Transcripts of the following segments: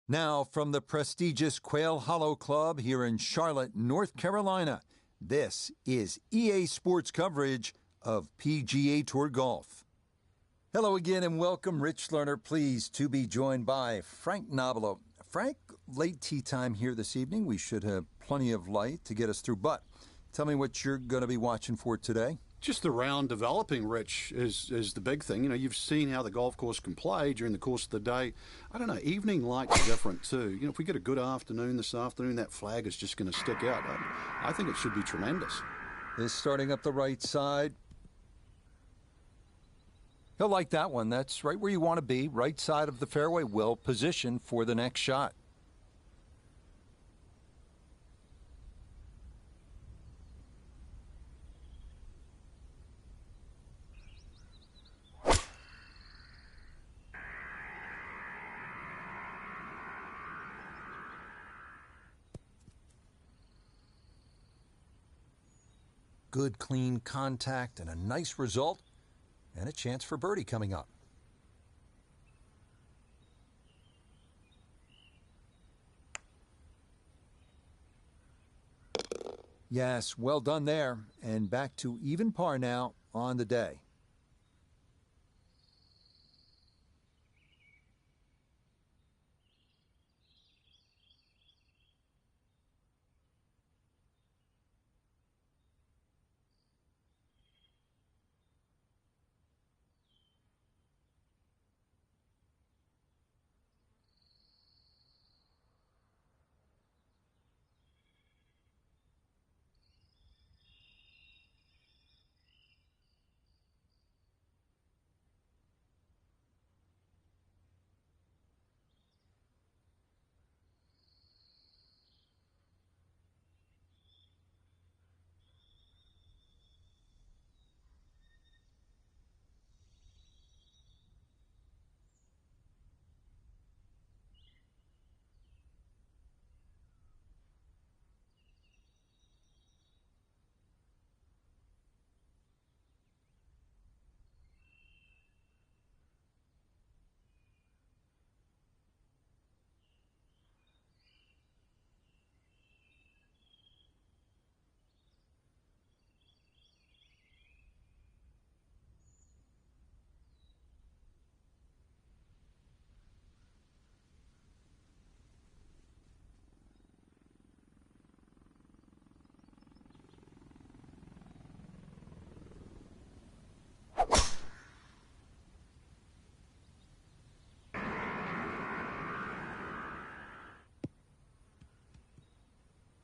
Now, from the prestigious Quail Hollow Club here in Charlotte, North Carolina, this is EA Sports coverage of PGA Tour Golf. Hello again and welcome. Rich Lerner, pleased to be joined by Frank Nobilo. Frank, late tee time here this evening. We should have plenty of light to get us through, but tell me what you're going to be watching for today. Just the round developing, Rich, is the big thing. You know, you've seen how the golf course can play during the course of the day. I don't know, evening lights are different too. You know, if we get a good afternoon this afternoon, that flag is just going to stick out. I think it should be tremendous. Is starting up the right side. He'll like that one. That's right where you want to be, right side of the fairway, well positioned for the next shot. Good, clean contact and a nice result, and a chance for birdie coming up. Yes, well done there, and back to even par now on the day.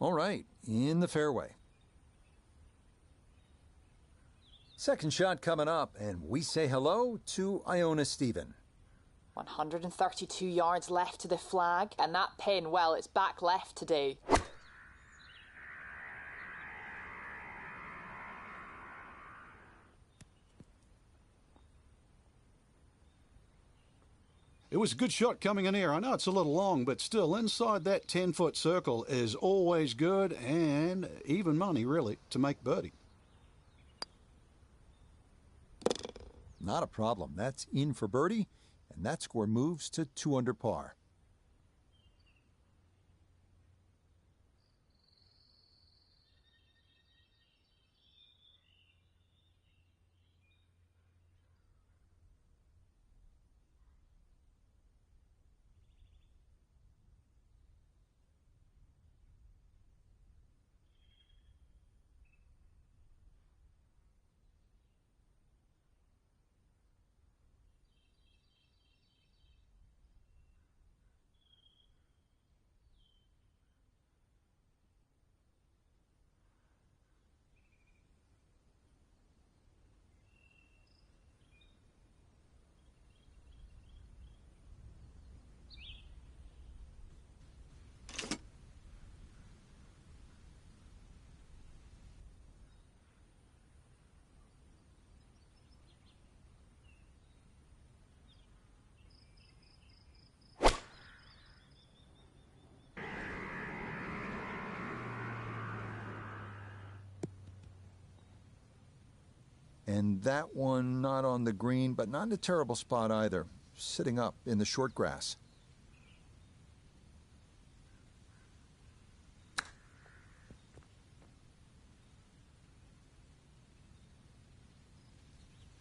All right, in the fairway. Second shot coming up, and we say hello to Iona Stephen. 132 yards left to the flag, and that pin, well, it's back left today. It was a good shot coming in here. I know it's a little long, but still inside that 10-foot circle is always good and even money, really, to make birdie. Not a problem. That's in for birdie, and that score moves to 2 under par. And that one not on the green, but not in a terrible spot either. Sitting up in the short grass.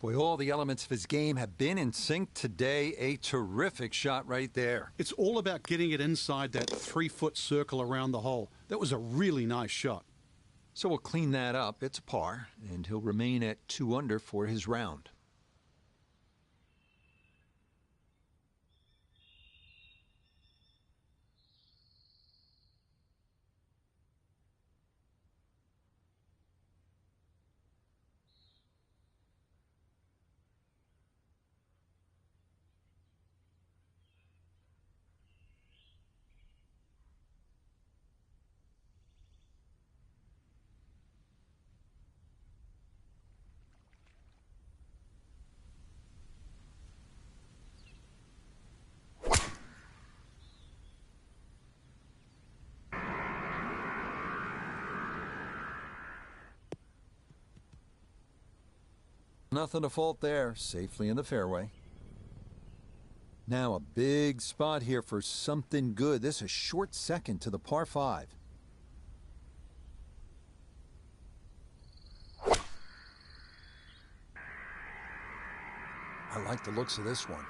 Boy, all the elements of his game have been in sync today. A terrific shot right there. It's all about getting it inside that 3-foot circle around the hole. That was a really nice shot. So we'll clean that up. It's a par, and he'll remain at 2 under for his round. Nothing to fault there, safely in the fairway. Now a big spot here for something good. This is a short second to the par 5. I like the looks of this one.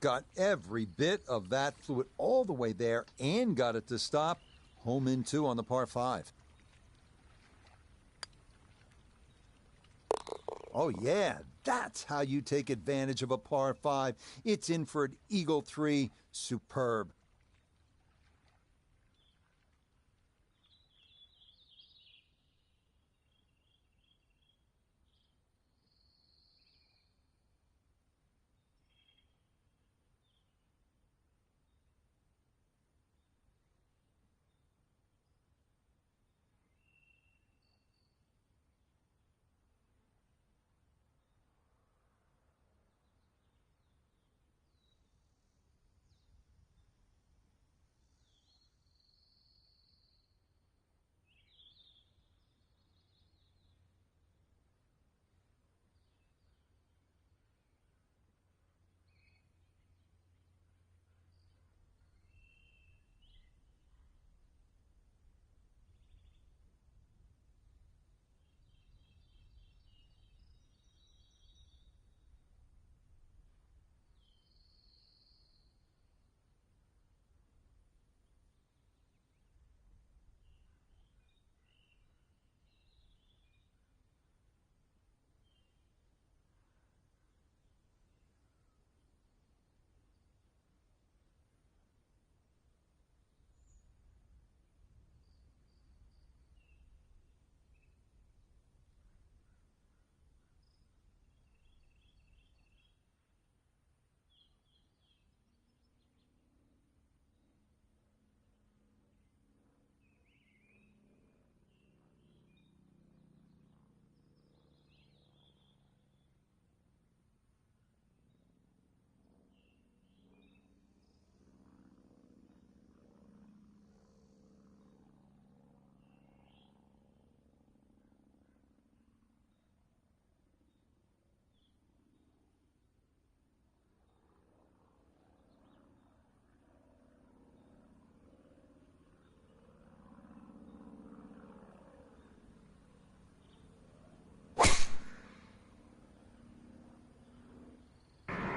Got every bit of that, flew it all the way there and got it to stop. Home in 2 on the par 5. Oh, yeah, that's how you take advantage of a par 5. It's in for an eagle 3. Superb.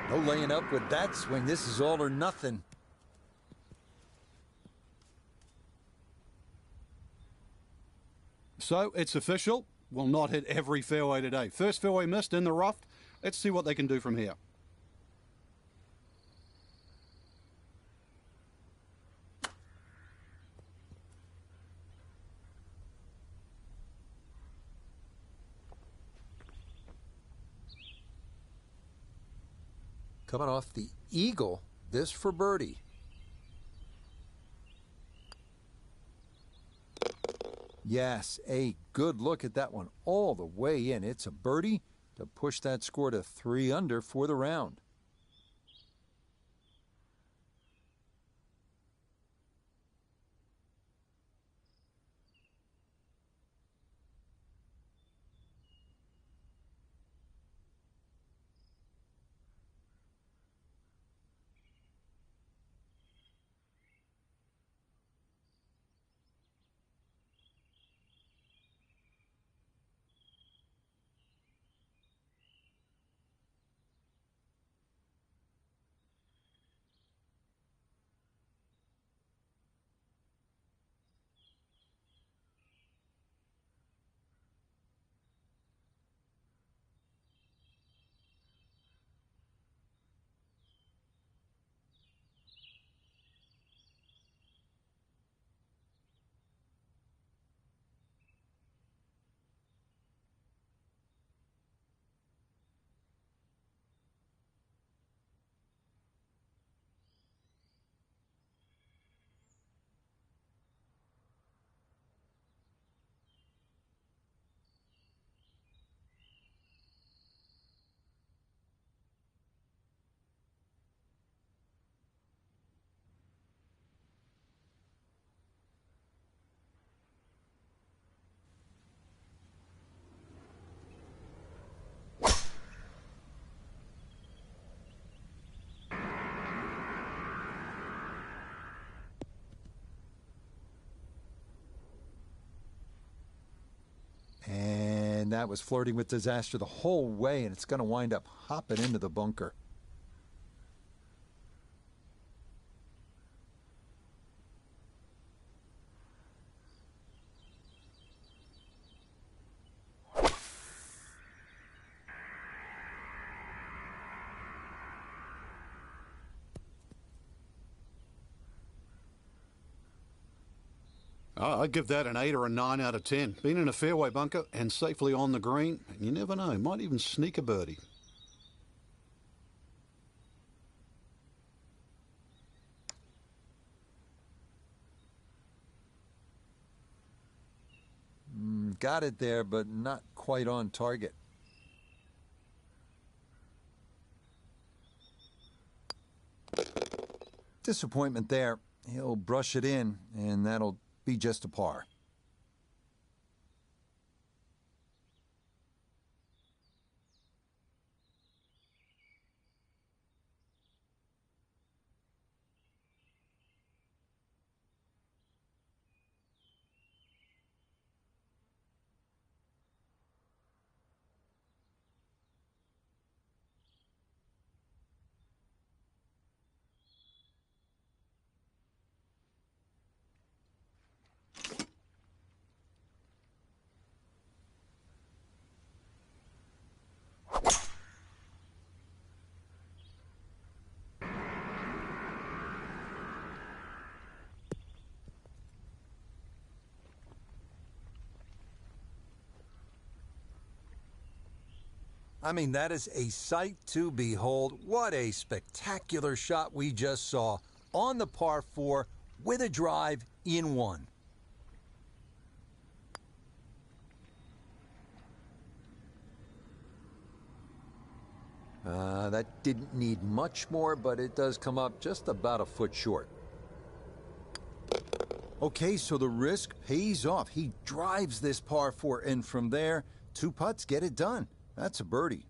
No laying up with that swing. This is all or nothing. So it's official. Will not hit every fairway today. First fairway missed in the rough. Let's see what they can do from here. Coming off the eagle, this for birdie. Yes, a good look at that one all the way in. It's a birdie to push that score to 3 under for the round. And that was flirting with disaster the whole way, and it's going to wind up hopping into the bunker. I'd give that an 8 or a 9 out of 10. Been in a fairway bunker and safely on the green, and you never know, might even sneak a birdie. Got it there, but not quite on target. Disappointment there. He'll brush it in, and that'll be just a par. I mean, that is a sight to behold. What a spectacular shot we just saw on the par 4 with a drive in one. That didn't need much more, but it does come up just about a foot short. Okay, so the risk pays off. He drives this par 4, and from there, 2 putts get it done. That's a birdie.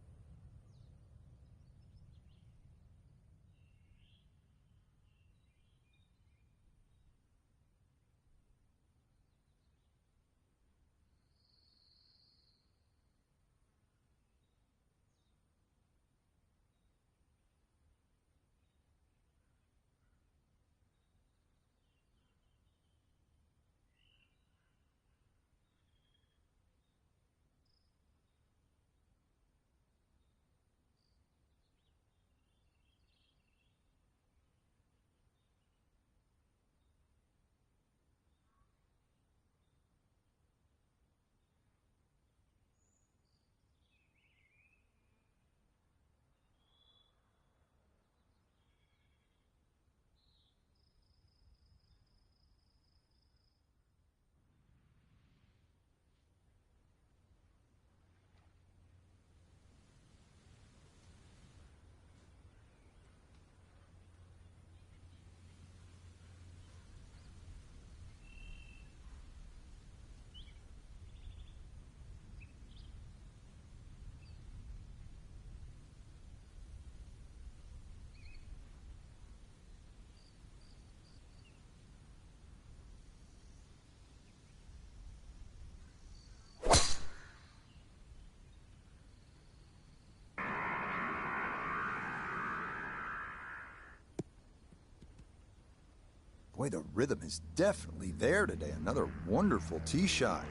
Boy, the rhythm is definitely there today. Another wonderful tee shot.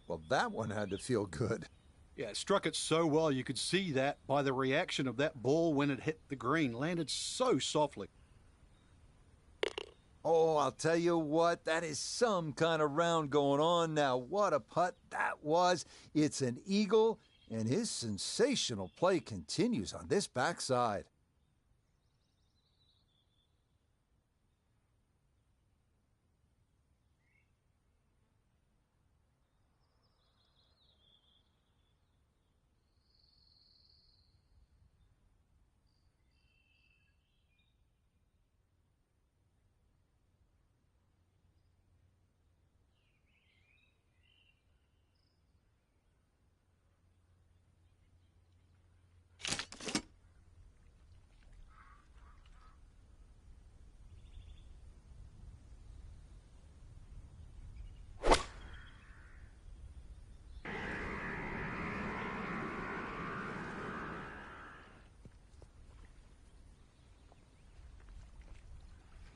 Well, that one had to feel good. Yeah, it struck it so well. You could see that by the reaction of that ball when it hit the green. Landed so softly. Oh, I'll tell you what, that is some kind of round going on now. What a putt that was. It's an eagle, and his sensational play continues on this backside.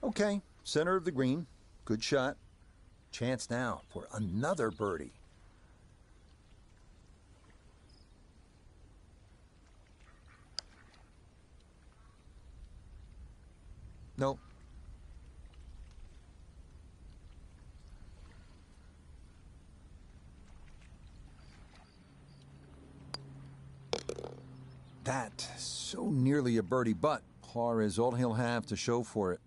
Okay, center of the green. Good shot. Chance now for another birdie. Nope. That so nearly a birdie, but par is all he'll have to show for it.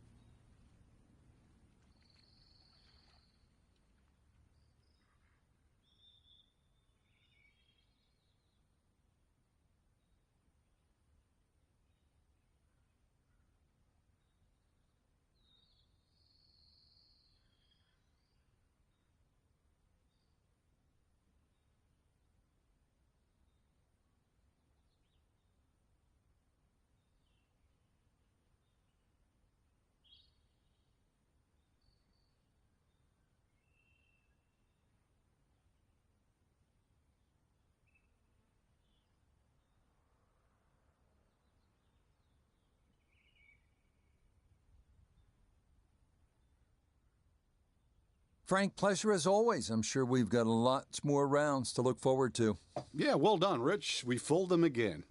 Frank, pleasure as always. I'm sure we've got lots more rounds to look forward to. Yeah, well done, Rich. We fooled them again.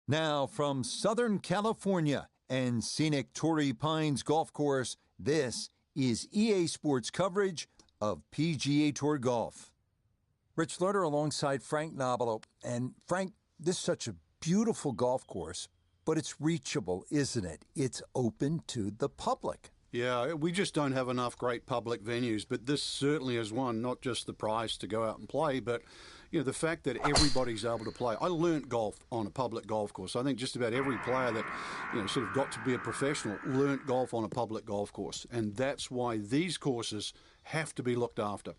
Now, from Southern California and scenic Torrey Pines Golf Course, this is EA Sports coverage of PGA Tour Golf. Rich Lerner alongside Frank Nobilo. And Frank, this is such a beautiful golf course, but it's reachable, isn't it? It's open to the public. Yeah, we just don't have enough great public venues, but this certainly is one, not just the prize to go out and play, but the fact that everybody's able to play. I learnt golf on a public golf course. I think just about every player that sort of got to be a professional learnt golf on a public golf course, and that's why these courses have to be looked after.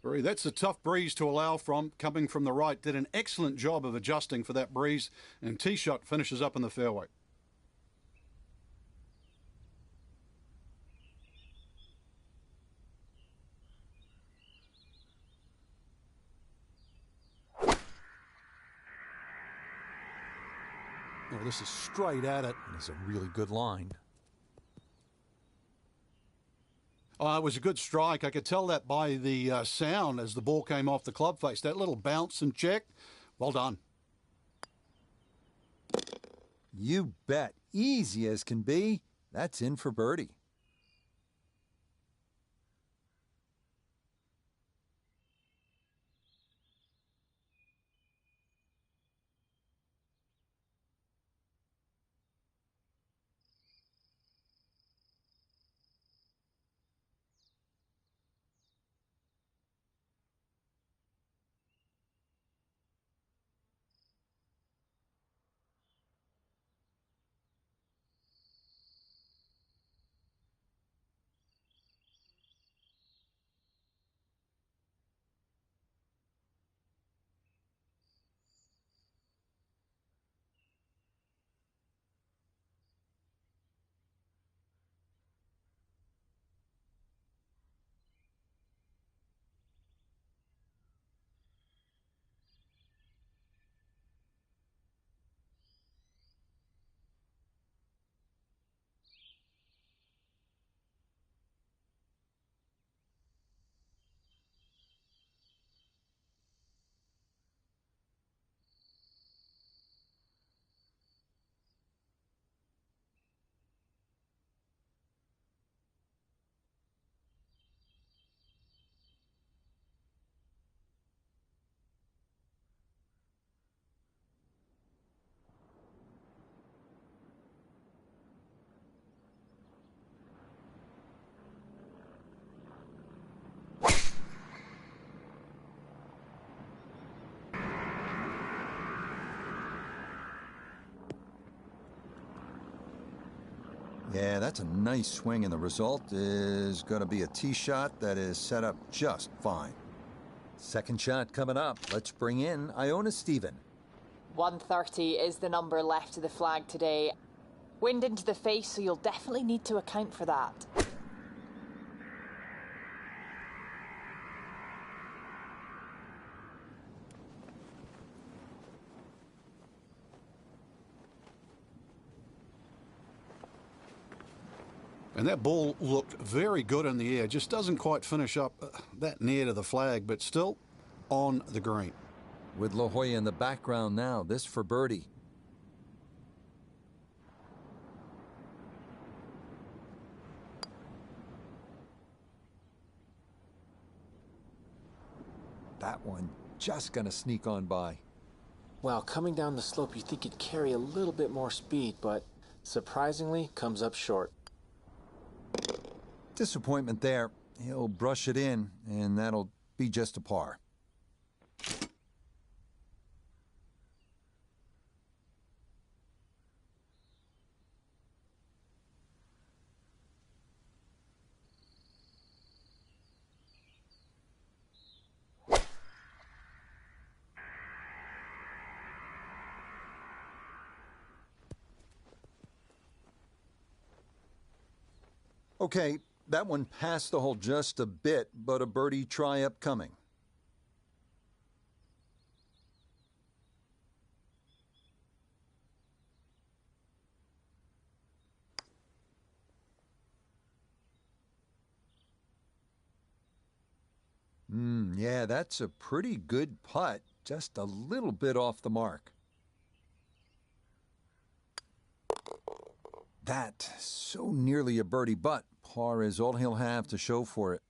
That's a tough breeze to allow from, coming from the right. Did an excellent job of adjusting for that breeze, and tee shot finishes up in the fairway. Oh, this is straight at it. It's a really good line. Oh, it was a good strike. I could tell that by the sound as the ball came off the club face. That little bounce and check. Well done. You bet. Easy as can be. That's in for birdie. Yeah, that's a nice swing, and the result is going to be a tee shot that is set up just fine. Second shot coming up. Let's bring in Iona Stephen. 130 is the number left to the flag today. Wind into the face, so you'll definitely need to account for that. And that ball looked very good in the air. Just doesn't quite finish up that near to the flag, but still on the green. With La Jolla in the background now, this for birdie. That one just going to sneak on by. Well, coming down the slope, you think it'd carry a little bit more speed, but surprisingly comes up short. Disappointment there. He'll brush it in, and that'll be just a par. Okay, that one passed the hole just a bit, but a birdie try upcoming. Yeah, that's a pretty good putt, just a little bit off the mark. That, so nearly a birdie, but par is all he'll have to show for it.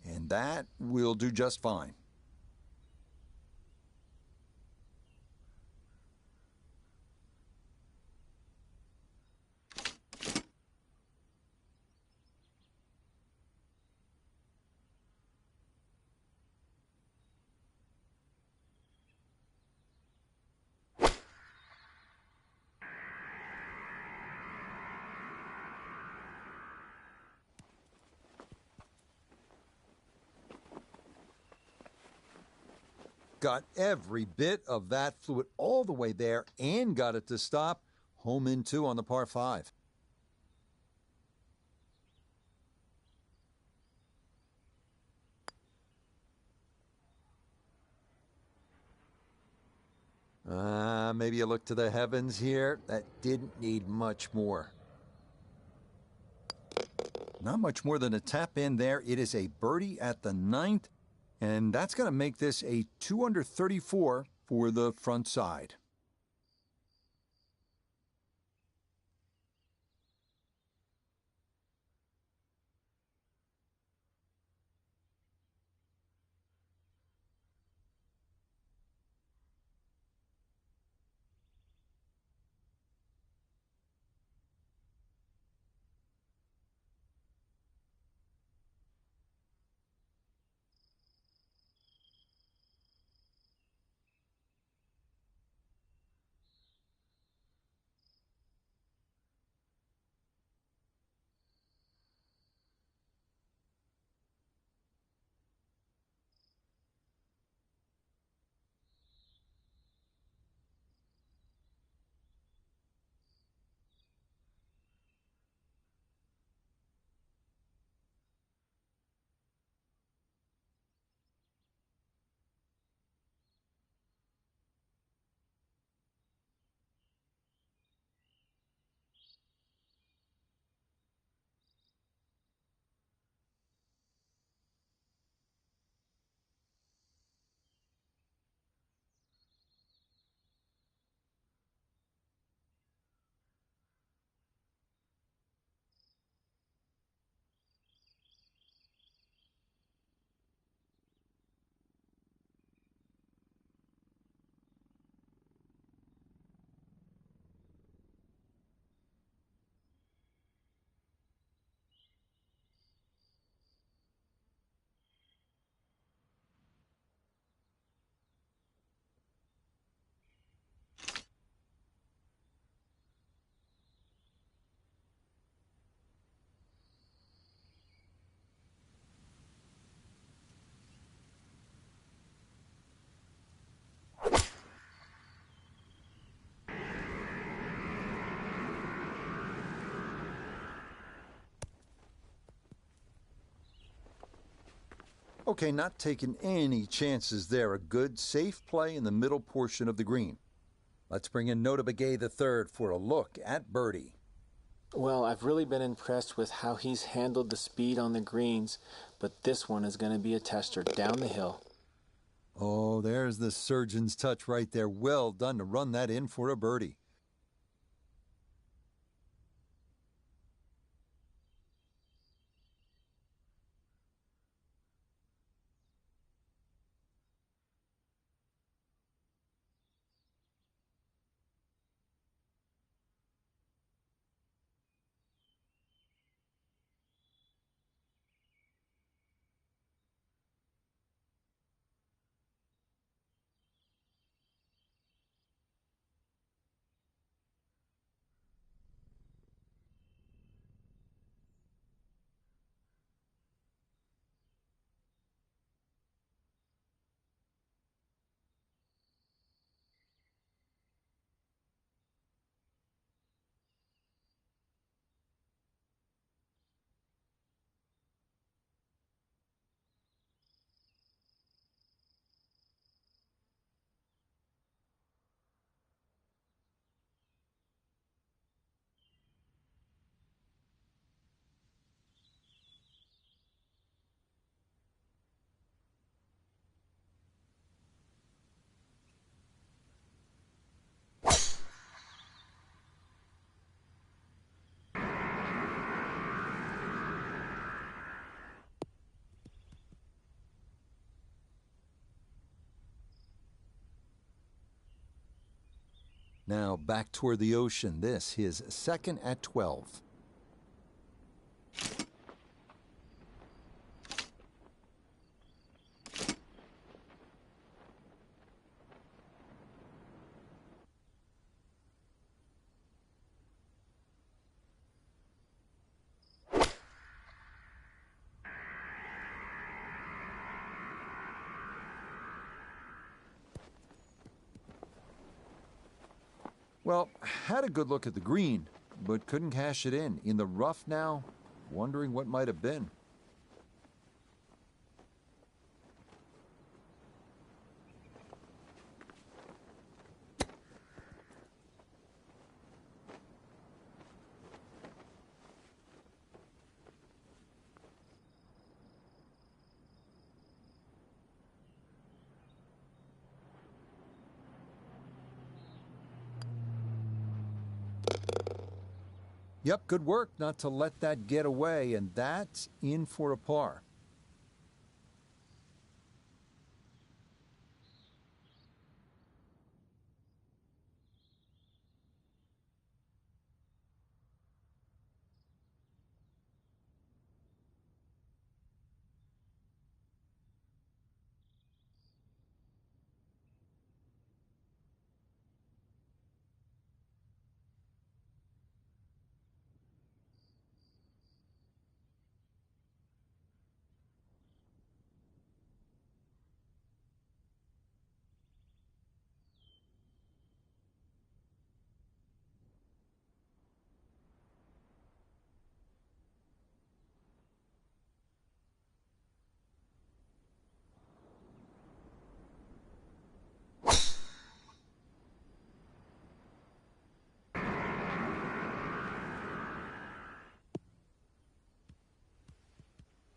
And that will do just fine. Got every bit of that, flew it all the way there and got it to stop. Home in two on the par 5. Maybe a look to the heavens here. That didn't need much more. Not much more than a tap in there. It is a birdie at the 9th. And that's going to make this a 2 under 34 for the front side. Okay, not taking any chances there. A good, safe play in the middle portion of the green. Let's bring in Nota Begay III for a look at birdie. Well, I've really been impressed with how he's handled the speed on the greens, but this one is going to be a tester down the hill. Oh, there's the surgeon's touch right there. Well done to run that in for a birdie. Now back toward the ocean. This his second at 12. Well, had a good look at the green, but couldn't cash it in. In the rough now, wondering what might have been. Yep, good work not to let that get away, and that's in for a par.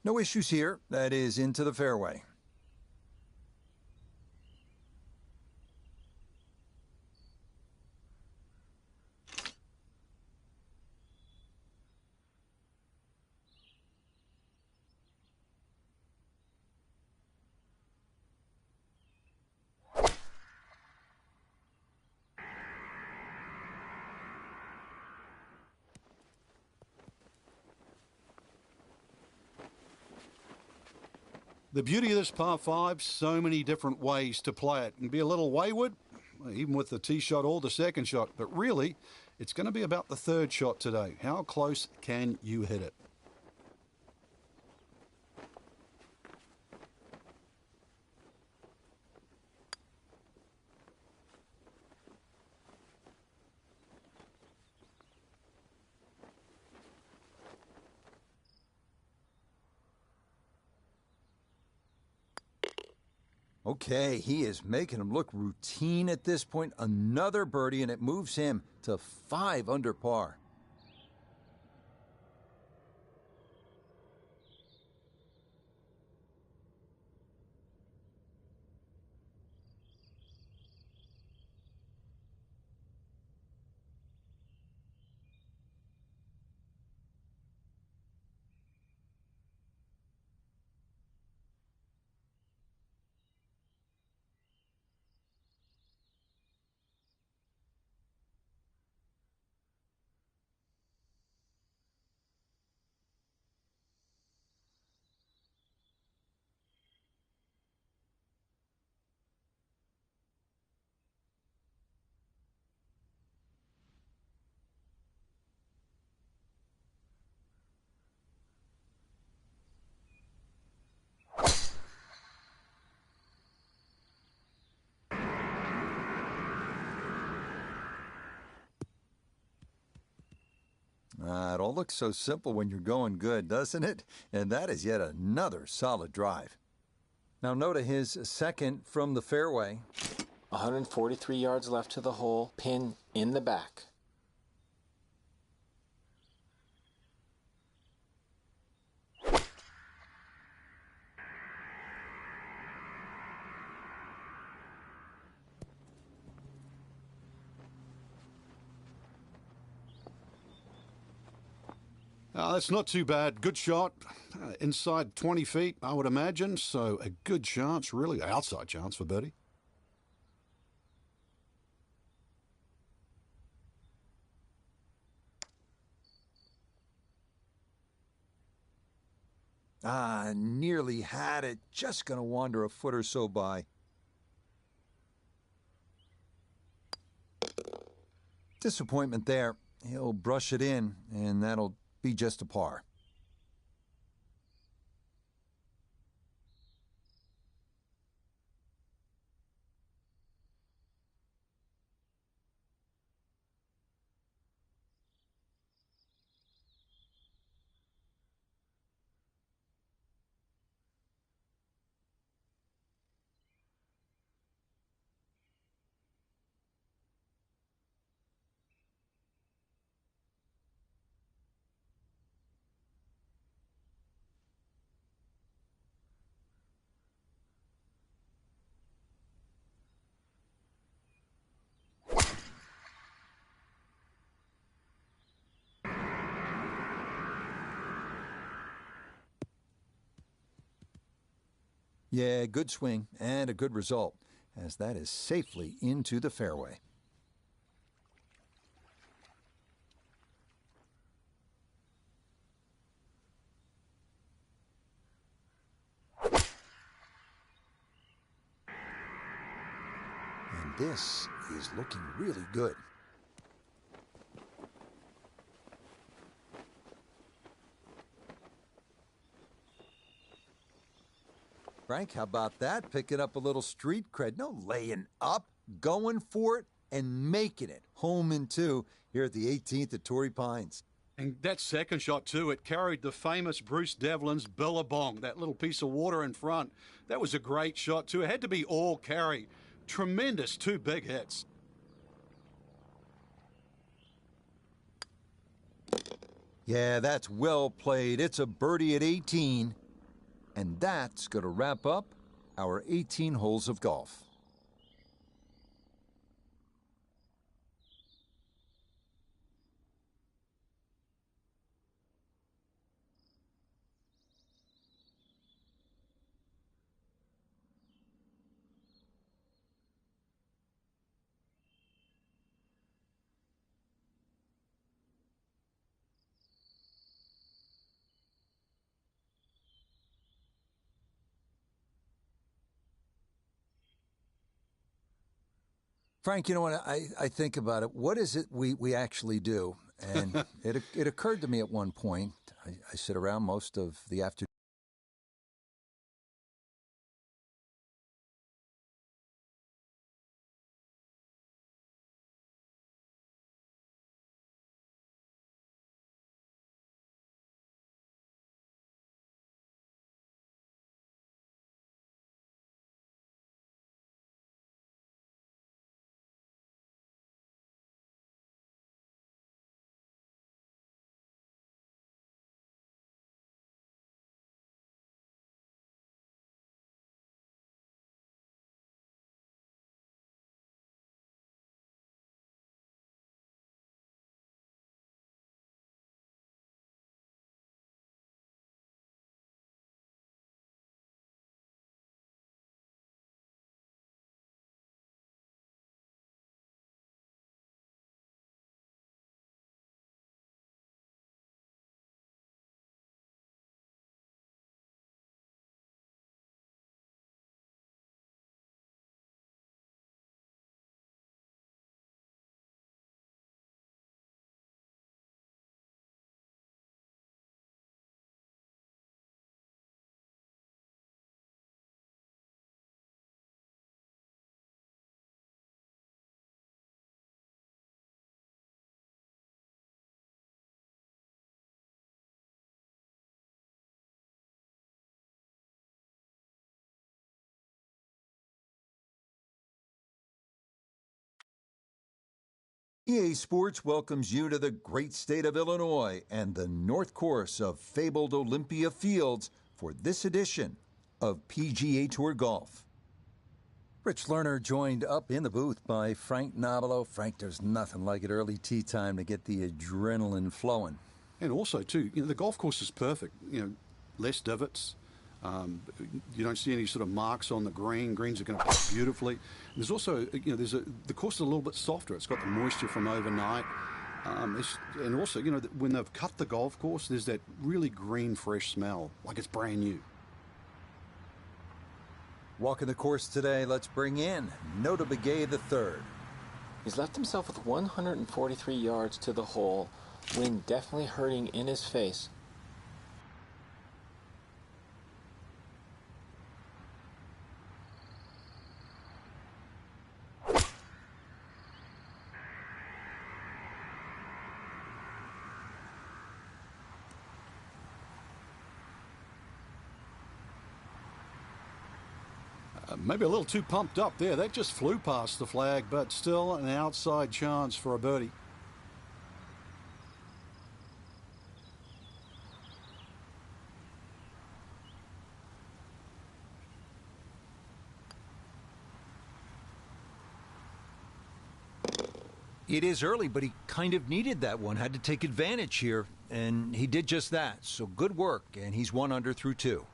No issues here. That is into the fairway. The beauty of this par 5, so many different ways to play it. And be a little wayward, even with the tee shot or the second shot. But really, it's going to be about the third shot today. How close can you hit it? Okay, he is making him look routine at this point. Another birdie, and it moves him to 5 under par. It all looks so simple when you're going good, doesn't it? And that is yet another solid drive. Now note his second from the fairway. 143 yards left to the hole, pin in the back. That's not too bad. Good shot. Inside 20 feet, I would imagine. So a good chance, really, outside chance for birdie. Nearly had it. Just going to wander a foot or so by. Disappointment there. He'll brush it in, and that'll be just a par. Yeah, good swing and a good result, as that is safely into the fairway. And this is looking really good. Frank, how about that? Picking up a little street cred. No laying up, going for it, and making it home in 2 here at the 18th at Torrey Pines. And that second shot, too, it carried the famous Bruce Devlin's Billabong, that little piece of water in front. That was a great shot, too. It had to be all carry. Tremendous 2 big hits. Yeah, that's well played. It's a birdie at 18. And that's going to wrap up our 18 holes of golf. Frank, you know what, I think about it. What is it we actually do? And it occurred to me at one point. I sit around most of the afternoon. EA Sports welcomes you to the great state of Illinois and the North Course of fabled Olympia Fields for this edition of PGA Tour Golf. Rich Lerner joined up in the booth by Frank Nobilo. Frank, there's nothing like it early tee time to get the adrenaline flowing. And also, too, the golf course is perfect. Less divots. You don't see any sort of marks on the green. Greens are going to putt beautifully. There's also, the course is a little bit softer. It's got the moisture from overnight. And also, when they've cut the golf course, there's that really green, fresh smell, like it's brand new. Walking the course today, let's bring in Nota Begay III. He's left himself with 143 yards to the hole, wind definitely hurting in his face. Maybe a little too pumped up there. That just flew past the flag, but still an outside chance for a birdie. It is early, but he kind of needed that one, had to take advantage here, and he did just that. So good work, and he's 1 under through 2.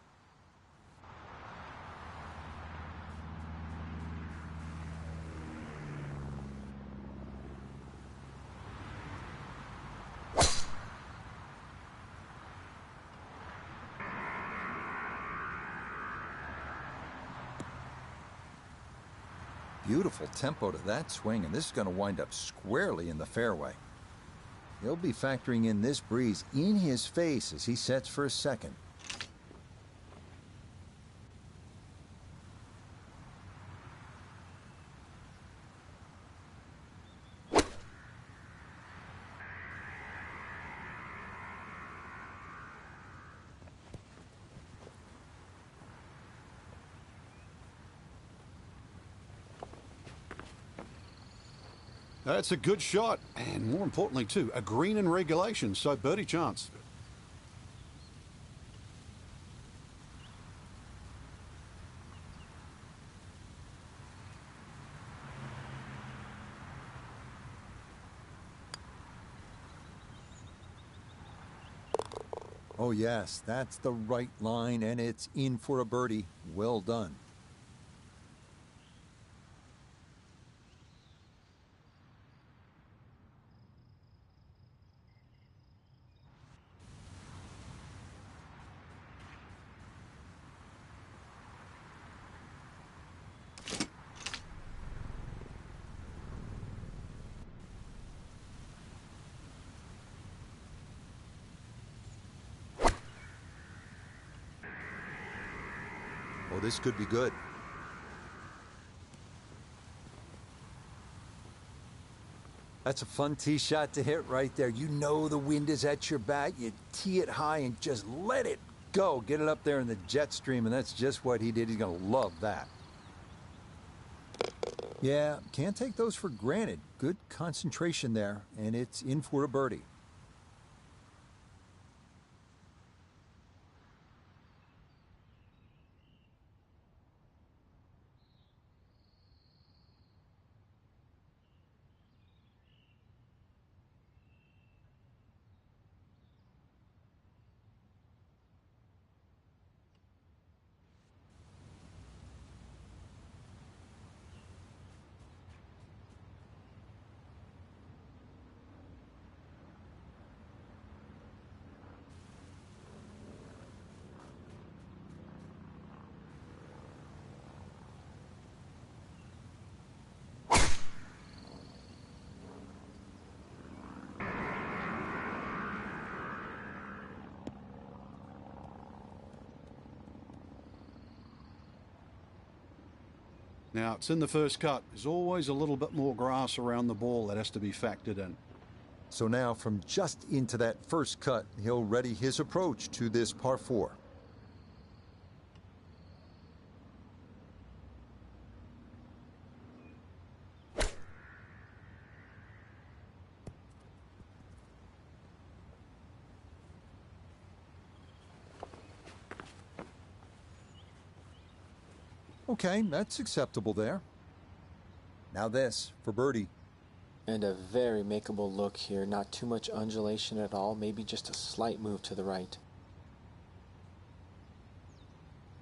Beautiful tempo to that swing, and this is going to wind up squarely in the fairway. He'll be factoring in this breeze in his face as he sets for a second. That's a good shot, and more importantly, too, a green in regulation, so birdie chance. Oh yes, that's the right line, and it's in for a birdie. Well done. Oh, this could be good. That's a fun tee shot to hit right there. You know the wind is at your back. You tee it high and just let it go. Get it up there in the jet stream, and that's just what he did. He's going to love that. Yeah, can't take those for granted. Good concentration there, and it's in for a birdie. Now, it's in the first cut. There's always a little bit more grass around the ball that has to be factored in. So now from just into that first cut, he'll ready his approach to this par 4. Okay, that's acceptable there. Now this for birdie. And a very makeable look here. Not too much undulation at all. Maybe just a slight move to the right.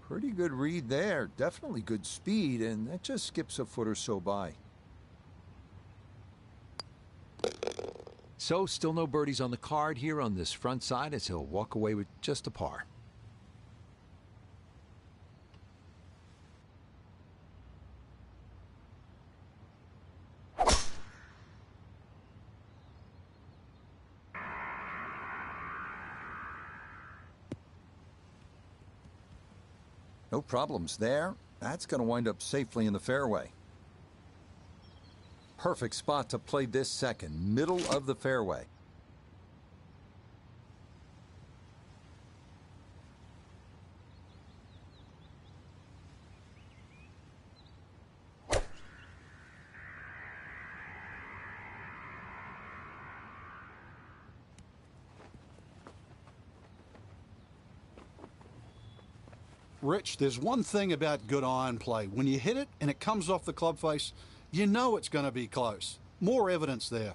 Pretty good read there. Definitely good speed, and that just skips a foot or so by. So still no birdies on the card here on this front side as he'll walk away with just a par. No problems there. That's going to wind up safely in the fairway. Perfect spot to play this second, middle of the fairway. Rich, there's one thing about good iron play. When you hit it and it comes off the club face, you know it's going to be close. More evidence there.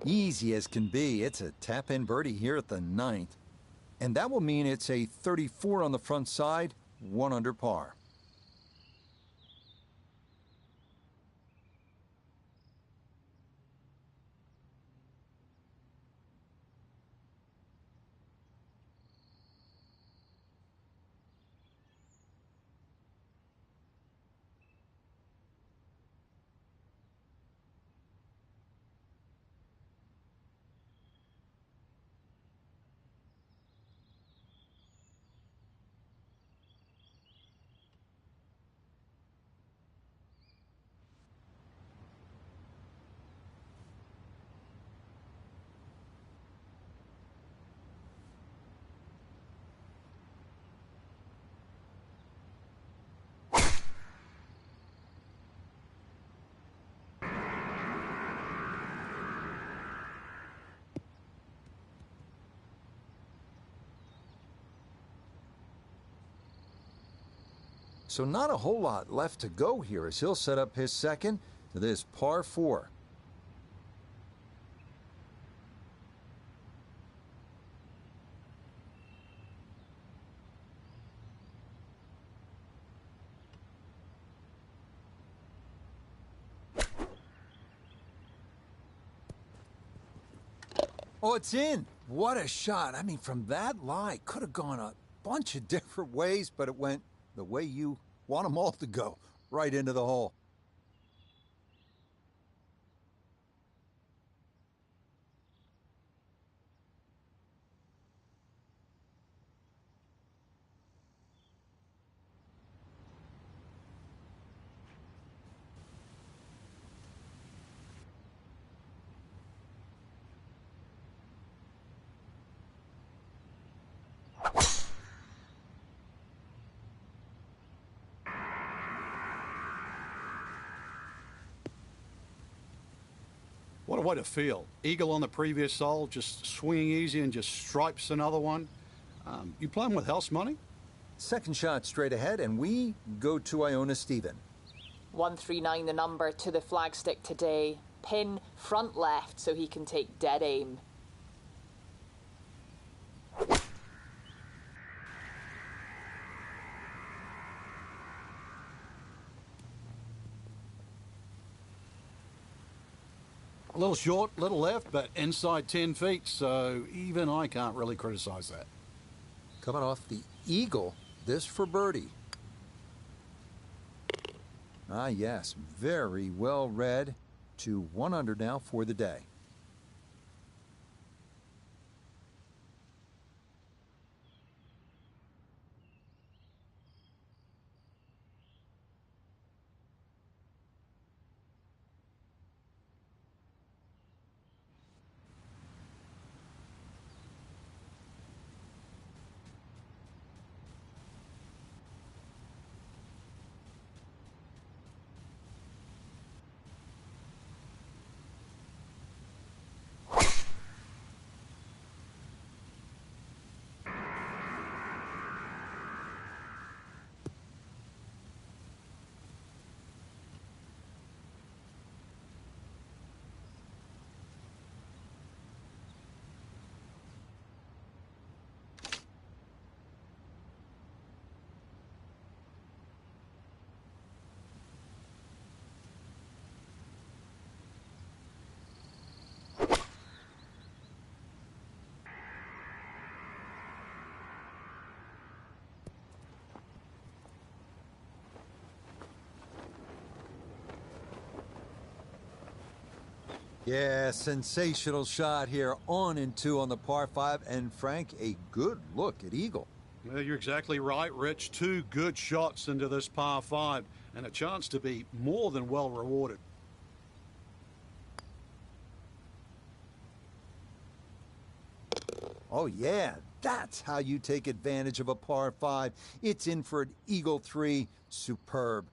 Easy as can be. It's a tap-in birdie here at the 9th. And that will mean it's a 34 on the front side, 1 under par. So not a whole lot left to go here as he'll set up his second to this par 4. Oh, it's in. What a shot. I mean, from that lie, could have gone a bunch of different ways, but it went the way you want them all to go, right into the hole. What a way to feel. Eagle on the previous hole, just swinging easy and just stripes another one. You playing with house money? Second shot straight ahead, and we go to Iona Stephen. 139 the number to the flagstick today. Pin front left so he can take dead aim. A little short, little left, but inside 10 feet, so even I can't really criticize that. Coming off the eagle, this for birdie. Ah, yes, very well read. To 1 under now for the day. Yeah, sensational shot here, on and two on the par 5, and Frank, a good look at eagle. Well, you're exactly right, Rich. Two good shots into this par 5 and a chance to be more than well rewarded. Oh yeah, that's how you take advantage of a par 5. It's in for an eagle 3. Superb.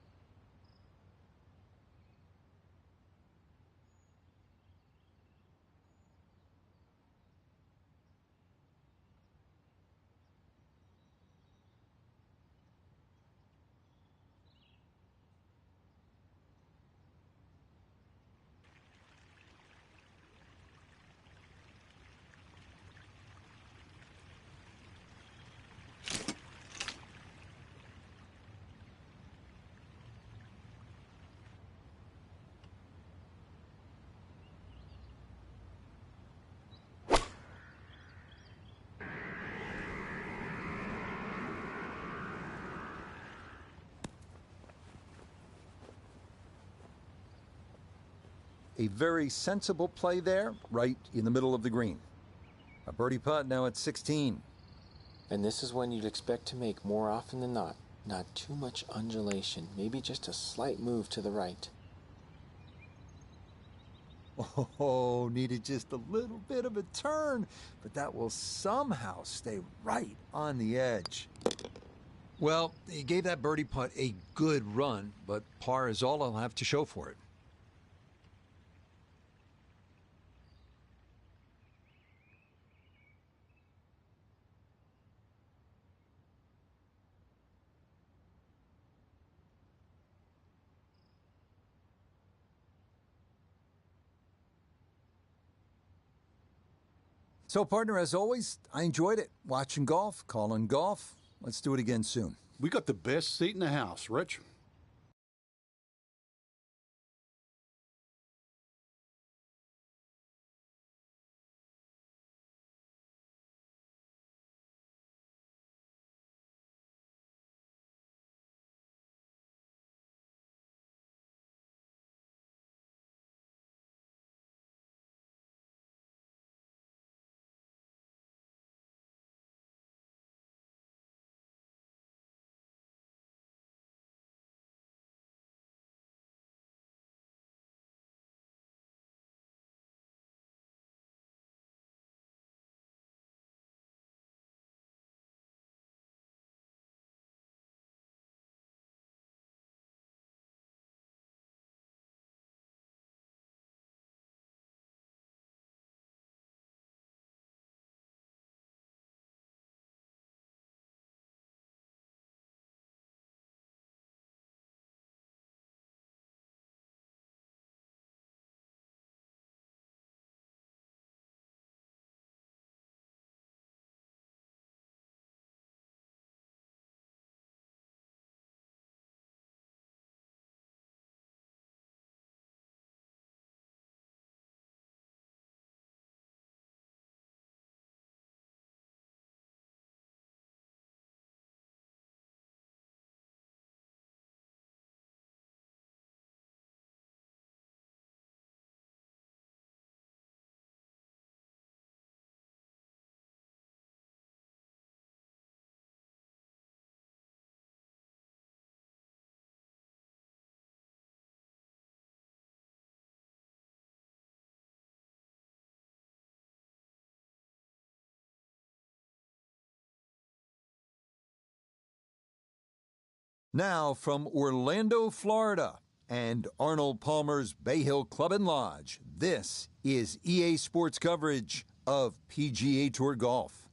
A very sensible play there, right in the middle of the green. A birdie putt now at 16. And this is one you'd expect to make more often than not. Not too much undulation, maybe just a slight move to the right. Oh, needed just a little bit of a turn, but that will somehow stay right on the edge. Well, he gave that birdie putt a good run, but par is all he'll have to show for it. So, partner, as always, I enjoyed it. Watching golf, calling golf. Let's do it again soon. We got the best seat in the house, Rich. Now from Orlando, Florida, and Arnold Palmer's Bay Hill Club and Lodge, this is EA Sports coverage of PGA Tour Golf.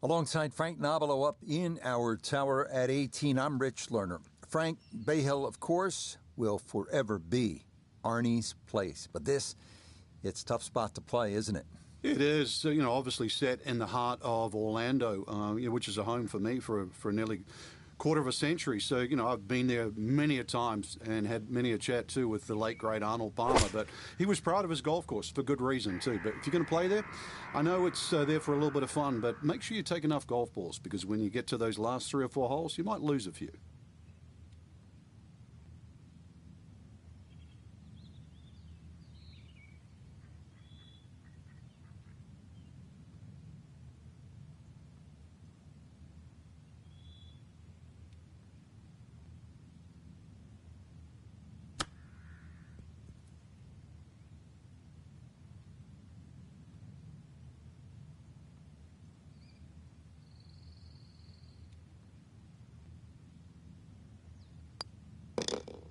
Alongside Frank Nobilo up in our tower at 18, I'm Rich Lerner. Frank, Bay Hill, of course, will forever be Arnie's place. But this, it's a tough spot to play, isn't it? It is, obviously set in the heart of Orlando, which is a home for me for nearly quarter of a century. So, I've been there many a times and had many a chat, too, with the late, great Arnold Palmer. But he was proud of his golf course for good reason, too. But if you're going to play there, I know it's there for a little bit of fun, but make sure you take enough golf balls, because when you get to those last 3 or 4 holes, you might lose a few.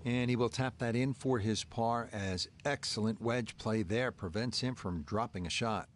And he will tap that in for his par, as excellent wedge play there prevents him from dropping a shot.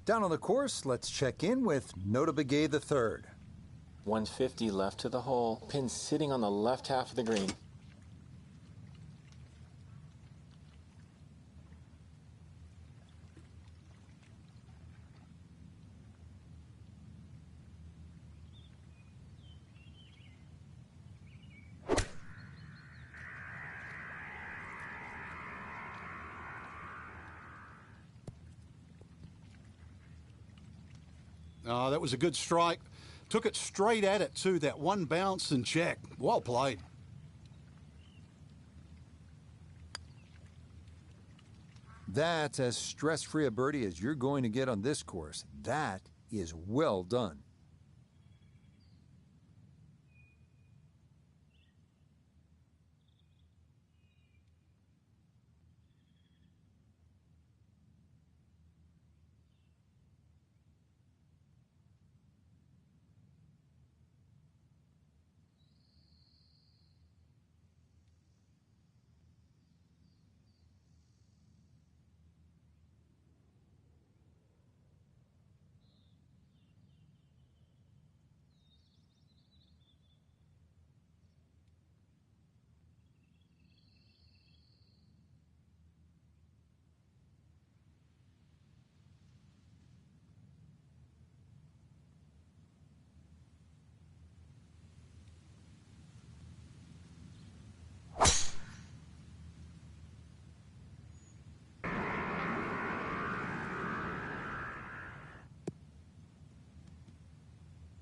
Down on the course, let's check in with Nota Begay III. 150 left to the hole. Pin sitting on the left half of the green. Oh, that was a good strike. Took it straight at it, too. That one bounce and check. Well played. That's as stress-free a birdie as you're going to get on this course. That is well done.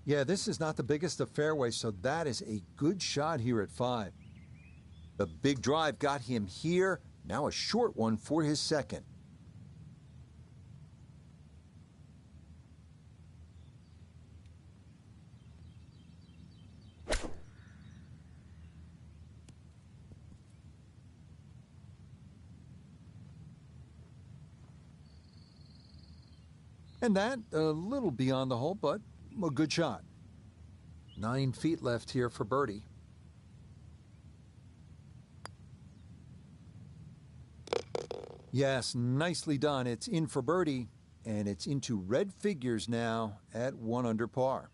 Yeah, this is not the biggest of fairways, so that is a good shot here at 5. The big drive got him here. Now a short one for his second. And that, a little beyond the hole, but a good shot. 9 feet left here for birdie. Yes, nicely done. It's in for birdie, and it's into red figures now at 1 under par.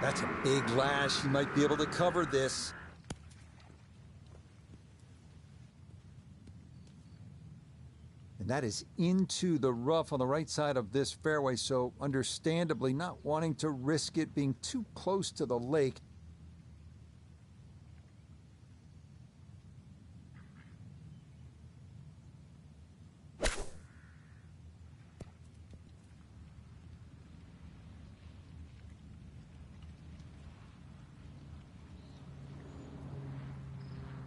That's a big lash. He might be able to cover this. And that is into the rough on the right side of this fairway, so understandably not wanting to risk it being too close to the lake.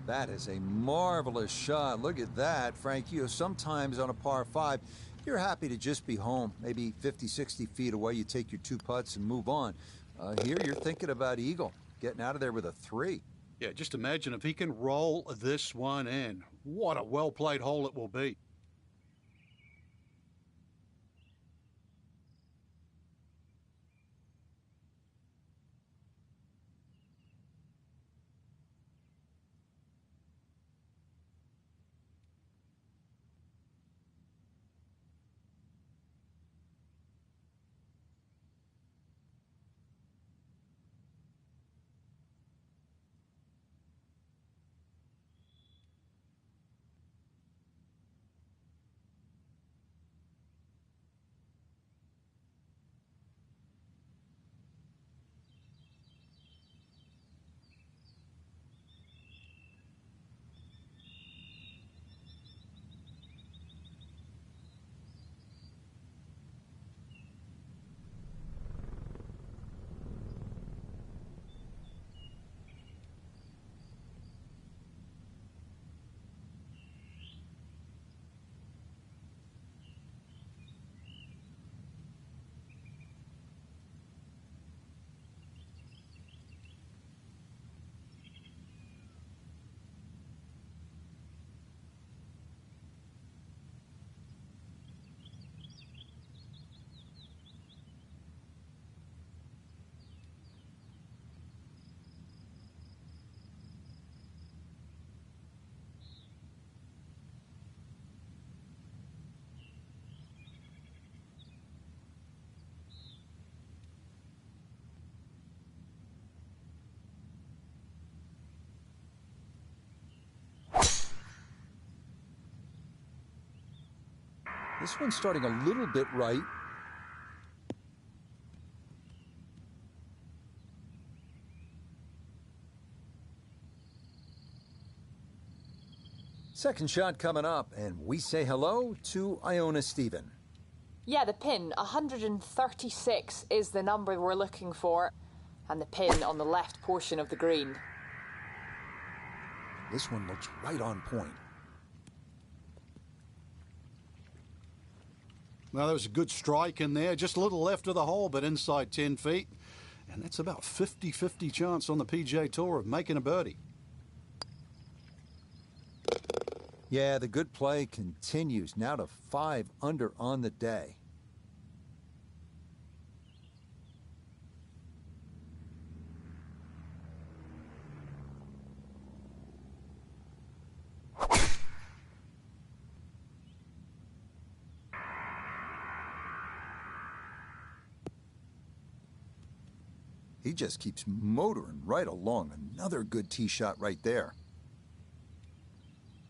That is a marvelous shot. Look at that, Frank. You know, sometimes on a par 5, you're happy to just be home. Maybe 50, 60 feet away, you take your 2 putts and move on. Here, you're thinking about eagle, getting out of there with a 3. Yeah, just imagine if he can roll this one in. What a well-played hole it will be. This one's starting a little bit right. Second shot coming up, and we say hello to Iona Stephen. Yeah, the pin, 136 is the number we're looking for, and the pin on the left portion of the green. This one looks right on point. Well, there was a good strike in there, just a little left of the hole, but inside 10 feet. And that's about 50-50 chance on the PGA Tour of making a birdie. Yeah, the good play continues, now to 5 under on the day. He just keeps motoring right along. Another good tee shot right there.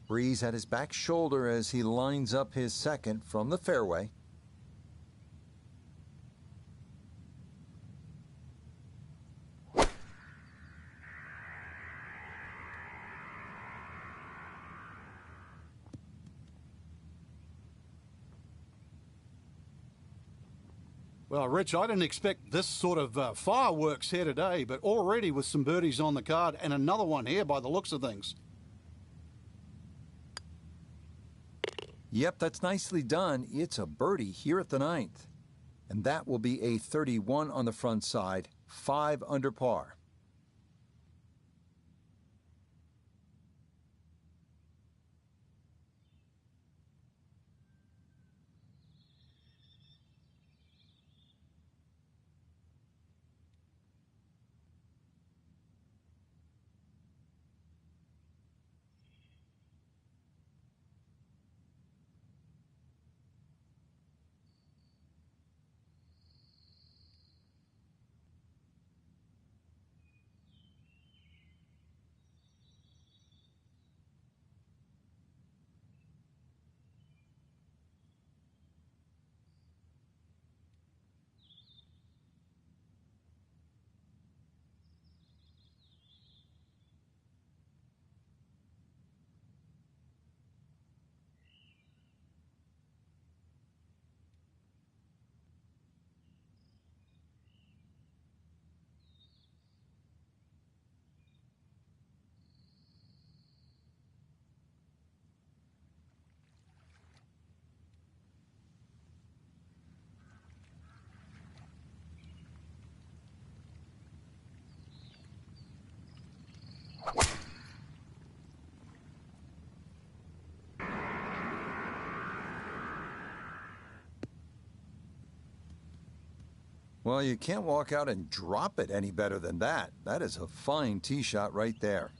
Breeze at his back shoulder as he lines up his second from the fairway. Well, Rich, I didn't expect this sort of fireworks here today, but already with some birdies on the card and another one here by the looks of things. Yep, that's nicely done. It's a birdie here at the 9th. And that will be a 31 on the front side, 5 under par. Well, you can't walk out and drop it any better than that. That is a fine tee shot right there.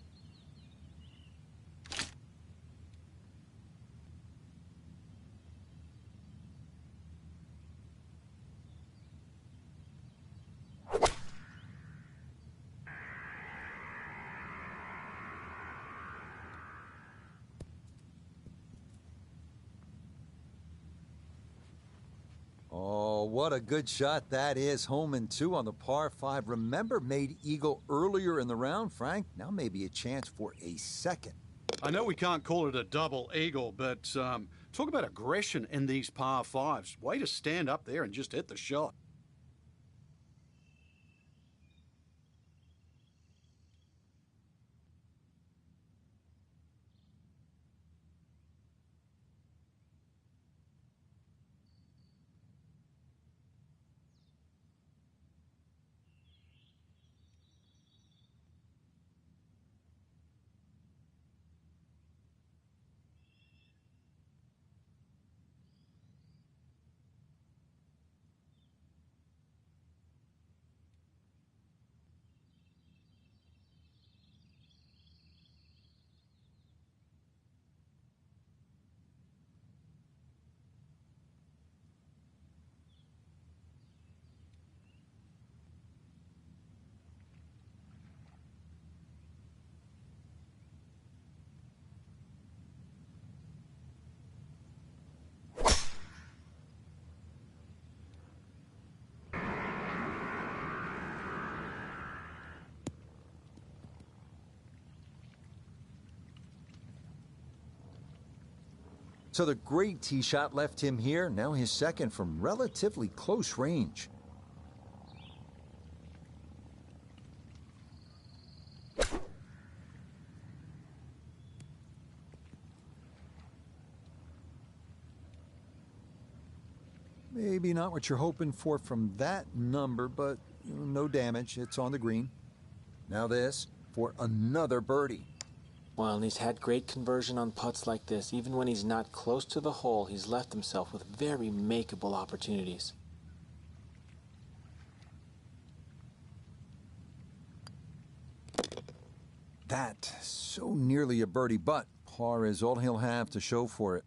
Oh, what a good shot that is. Home and 2 on the par 5. Remember, made eagle earlier in the round, Frank. Now maybe a chance for a second. I know we can't call it a double eagle, but talk about aggression in these par 5s. Way to stand up there and just hit the shot. So the great tee shot left him here. Now his second from relatively close range. Maybe not what you're hoping for from that number, but no damage. It's on the green. Now this for another birdie. Well, and he's had great conversion on putts like this. Even when he's not close to the hole, he's left himself with very makeable opportunities. That so nearly a birdie, but par is all he'll have to show for it.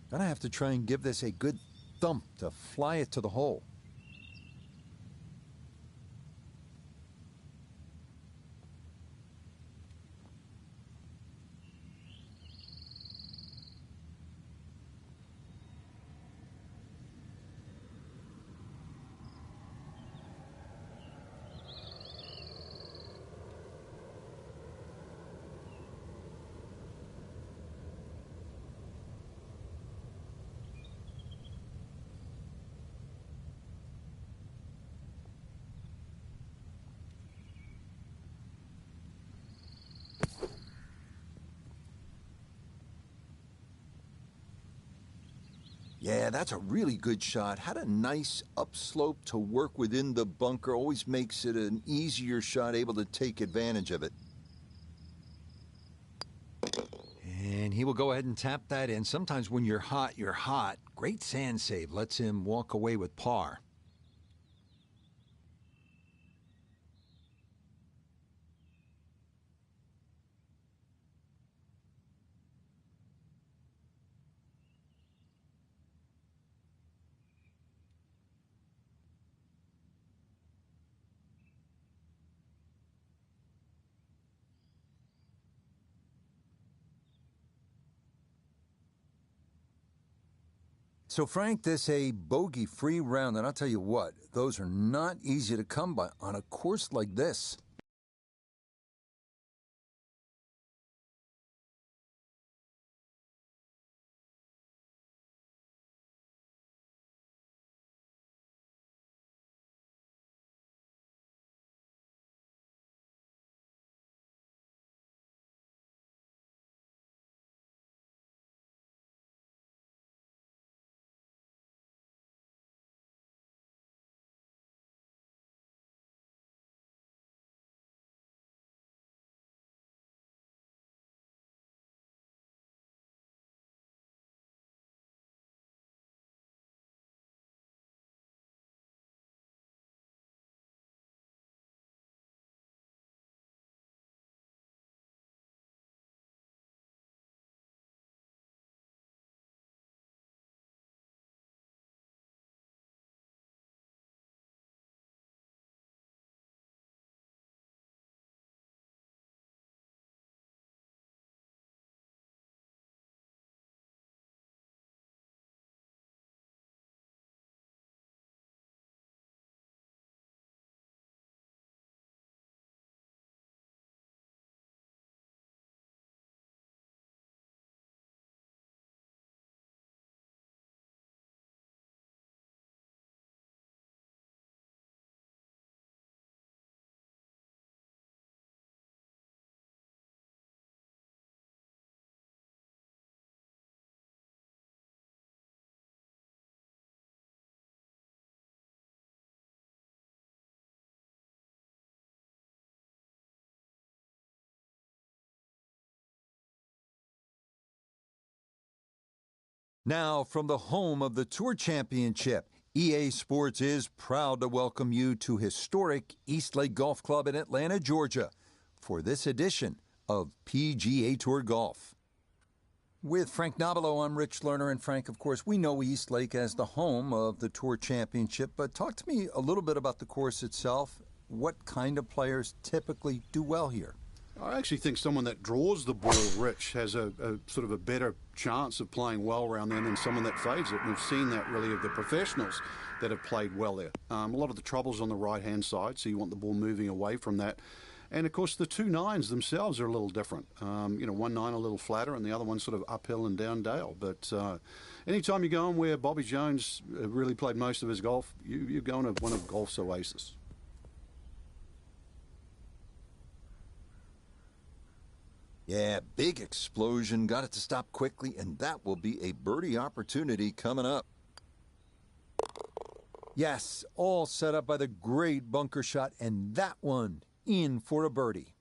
Gonna have to try and give this a good thump to fly it to the hole. Yeah, that's a really good shot. Had a nice upslope to work within the bunker. Always makes it an easier shot, able to take advantage of it. And he will go ahead and tap that in. Sometimes when you're hot, you're hot. Great sand save. Lets him walk away with par. So, Frank, this a bogey-free round, and I'll tell you what, those are not easy to come by on a course like this. Now, from the home of the Tour Championship, EA Sports is proud to welcome you to historic East Lake Golf Club in Atlanta, Georgia, for this edition of PGA Tour Golf. With Frank Nobilo, I'm Rich Lerner, and Frank, of course, we know East Lake as the home of the Tour Championship, but talk to me a little bit about the course itself. What kind of players typically do well here? I actually think someone that draws the ball, Rich, has a sort of a better chance of playing well around there than someone that fades it. And we've seen that really of the professionals that have played well there. A lot of the trouble's on the right-hand side, so you want the ball moving away from that. And, of course, the 2 9s themselves are a little different. 1 9 a little flatter and the other one sort of uphill and down dale. But anytime you go on where Bobby Jones really played most of his golf, you're going to one of golf's oasis. Yeah, big explosion. Got it to stop quickly, and that will be a birdie opportunity coming up. Yes, all set up by the great bunker shot, and that one in for a birdie.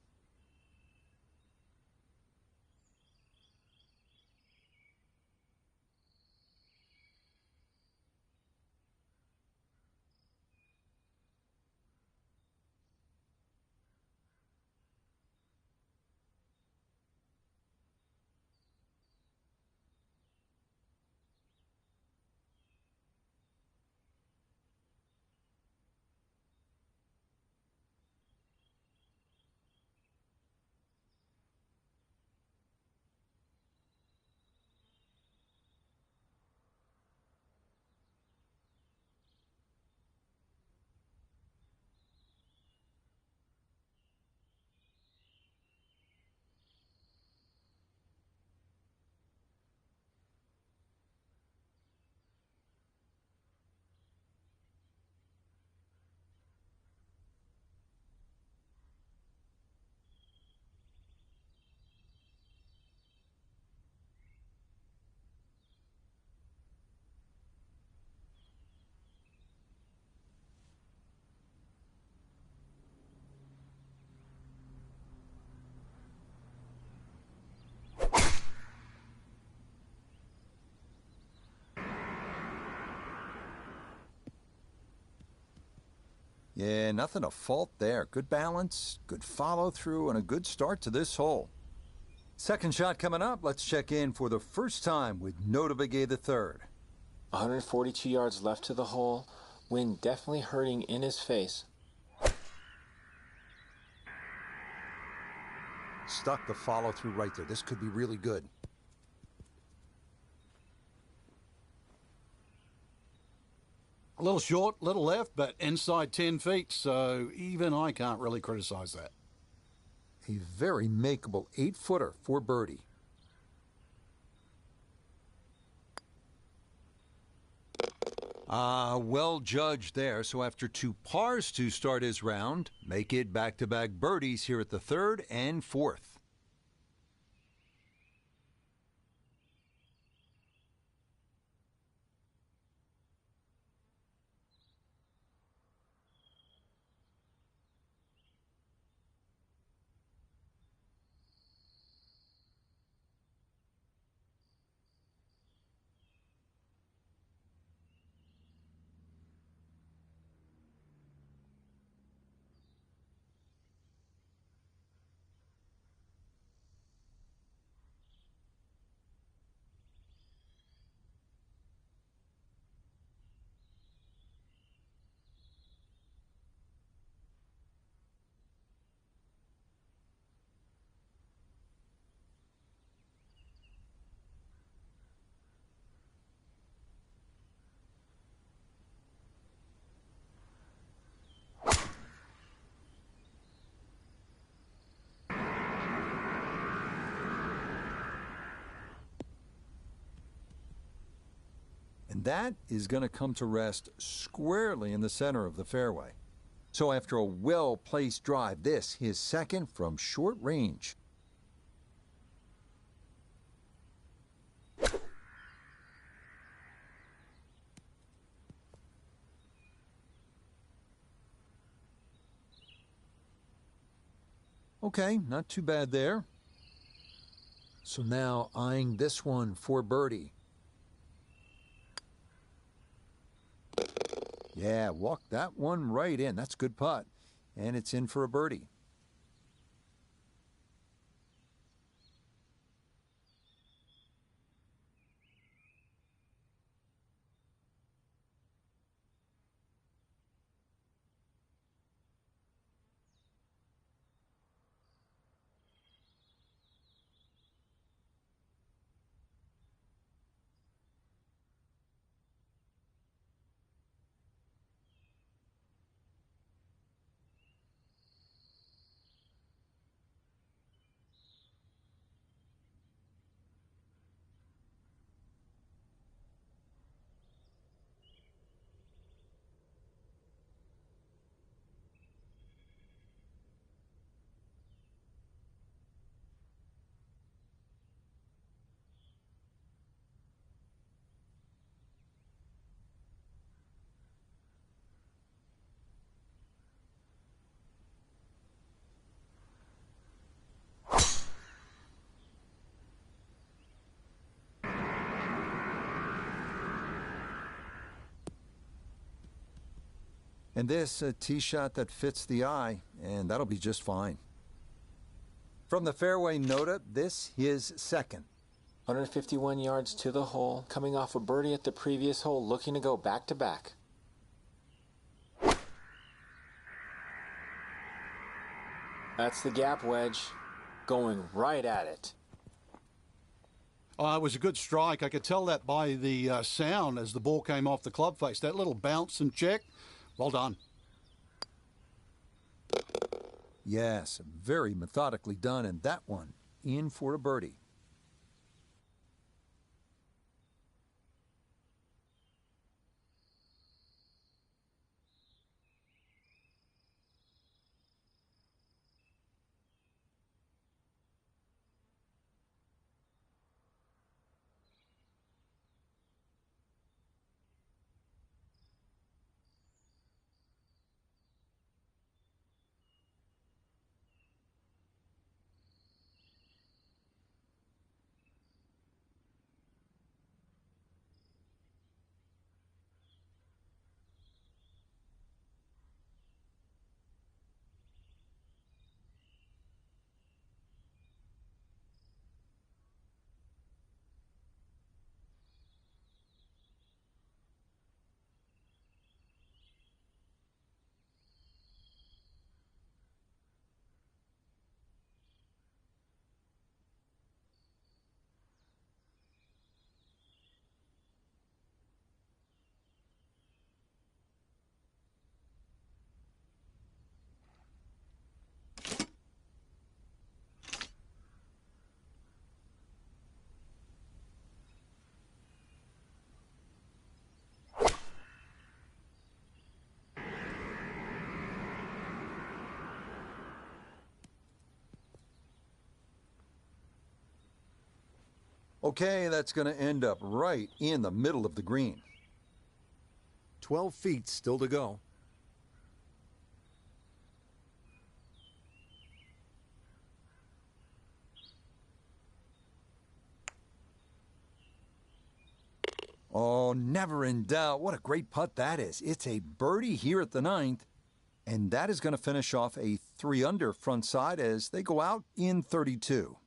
Yeah, nothing to fault there. Good balance, good follow-through, and a good start to this hole. Second shot coming up. Let's check in for the first time with Nota Begay III. 142 yards left to the hole. Wind definitely hurting in his face. Stuck the follow-through right there. This could be really good. A little short, little left, but inside 10 feet, so even I can't really criticize that. A very makeable 8-footer for birdie. Well judged there. So after 2 pars to start his round, make it back-to-back birdies here at the 3rd and 4th. And that is going to come to rest squarely in the center of the fairway. So after a well-placed drive, this his second from short range. Okay, not too bad there. So now eyeing this one for birdie. Yeah, walk that one right in. That's a good putt. And it's in for a birdie. And this, a tee shot that fits the eye, and that'll be just fine. From the fairway nota, this his second. 151 yards to the hole, coming off a birdie at the previous hole, looking to go back-to-back. That's the gap wedge, going right at it. Oh, it was a good strike. I could tell that by the sound as the ball came off the club face. That little bounce and check, well done. Yes, very methodically done, and that one in for a birdie. Okay, that's going to end up right in the middle of the green. 12 feet still to go. Oh, never in doubt. What a great putt that is. It's a birdie here at the ninth, and that is going to finish off a 3-under front side as they go out in 32.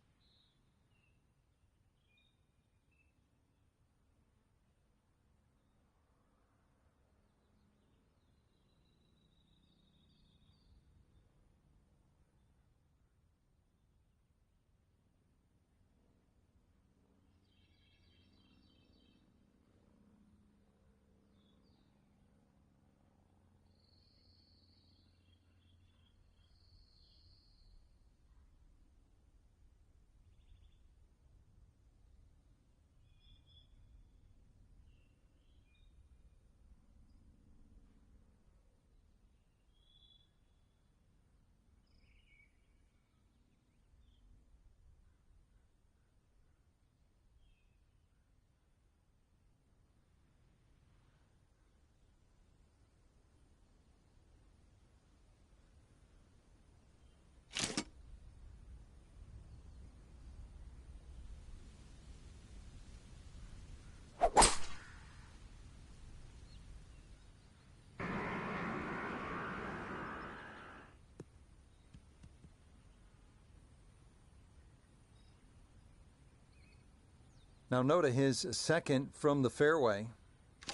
Now Noda his second from the fairway.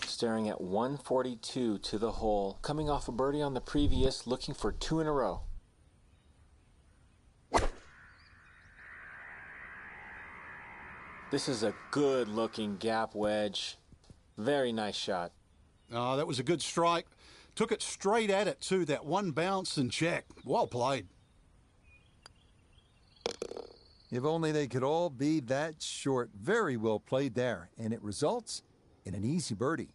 Staring at 142 to the hole, coming off a birdie on the previous, looking for 2 in a row. This is a good-looking gap wedge. Very nice shot. Oh, that was a good strike. Took it straight at it, too. That one bounce and check. Well played. If only they could all be that short. Very well played there, and it results in an easy birdie.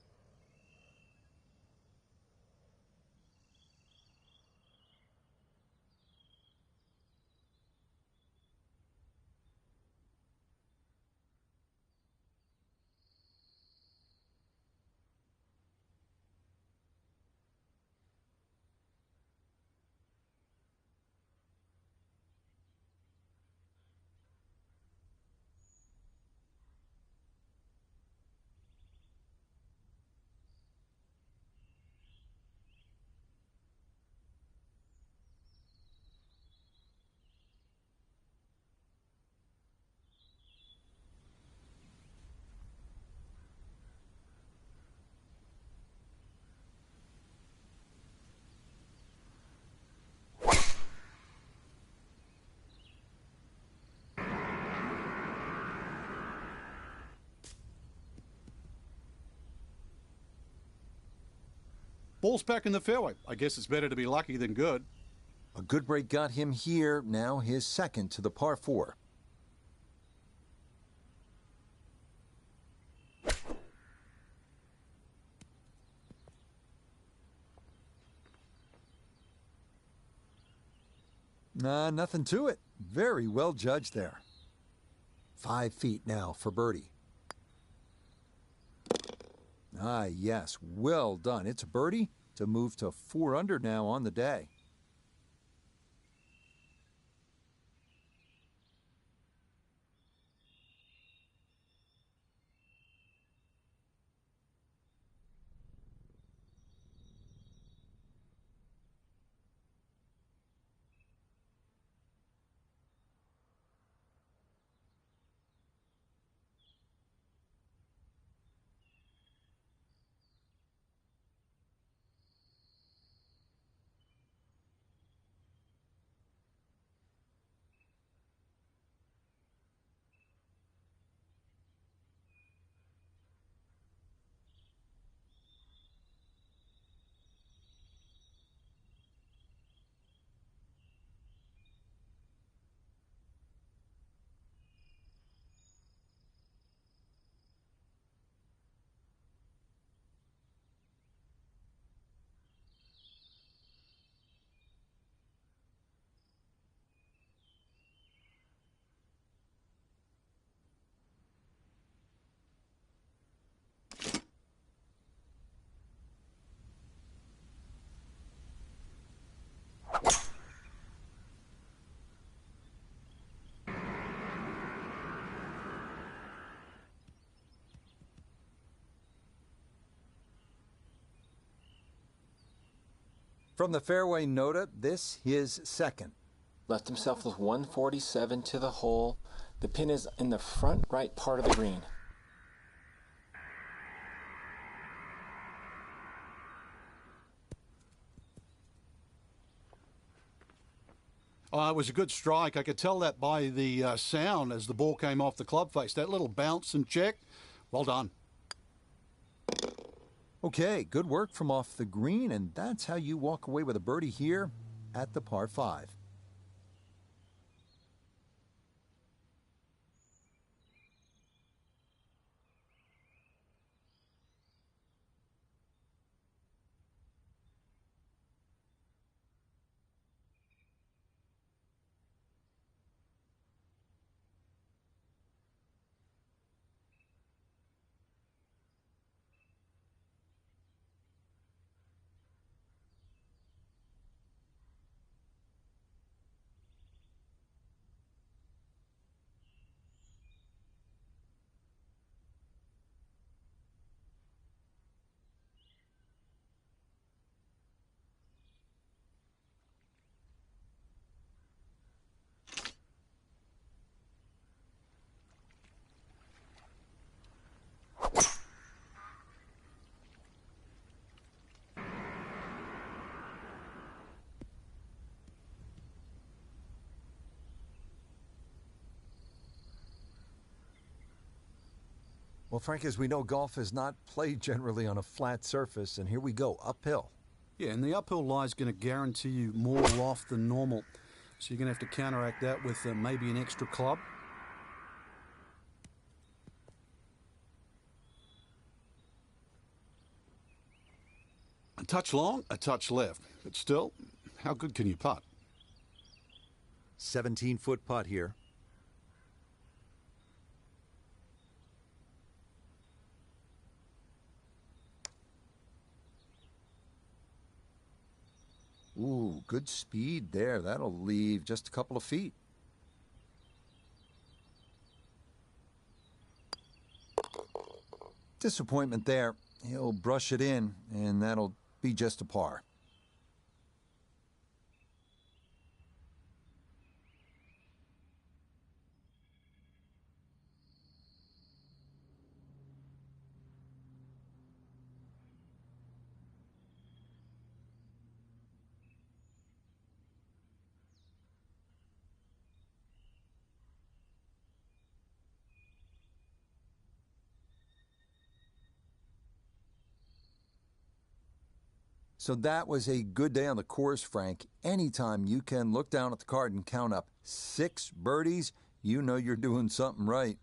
Ball's back in the fairway. I guess it's better to be lucky than good. A good break got him here, now his second to the par 4. Nothing to it. Very well judged there. 5 feet now for birdie. Yes, well done. It's a birdie to move to 4 under now on the day. From the fairway nota, this his second. Left himself with 147 to the hole. The pin is in the front right part of the green. Oh, it was a good strike. I could tell that by the sound as the ball came off the club face. That little bounce and check, well done. Okay, good work from off the green, and that's how you walk away with a birdie here at the par 5. Well, Frank, as we know, golf is not played generally on a flat surface, and here we go, uphill. Yeah, and the uphill lie is going to guarantee you more loft than normal. So you're going to have to counteract that with maybe an extra club. A touch long, a touch left. But still, how good can you putt? 17-foot putt here. Ooh, good speed there. That'll leave just a couple of feet. Disappointment there. He'll brush it in, and that'll be just a par. So that was a good day on the course, Frank. Anytime you can look down at the card and count up 6 birdies, you know you're doing something right.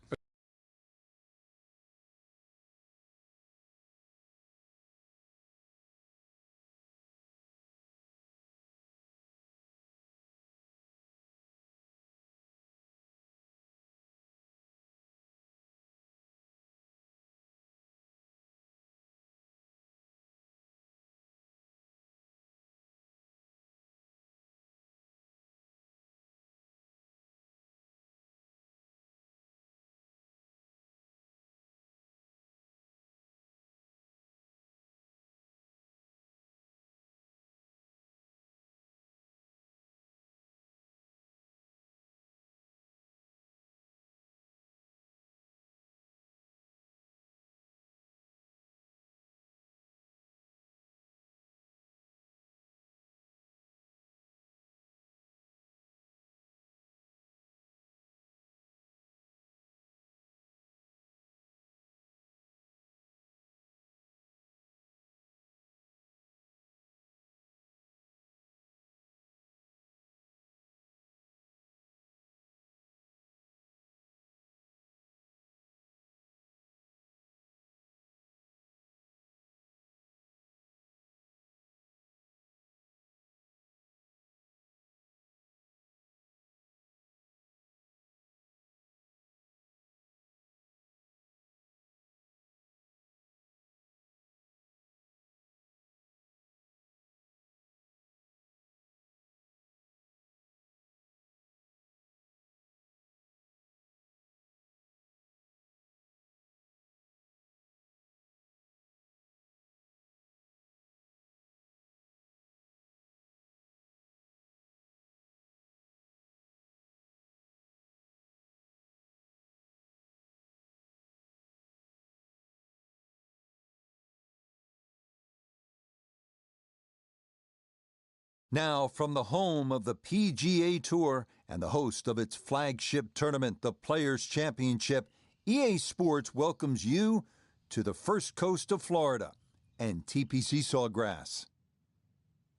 Now, from the home of the PGA Tour and the host of its flagship tournament, the Players' Championship, EA Sports welcomes you to the first coast of Florida and TPC Sawgrass.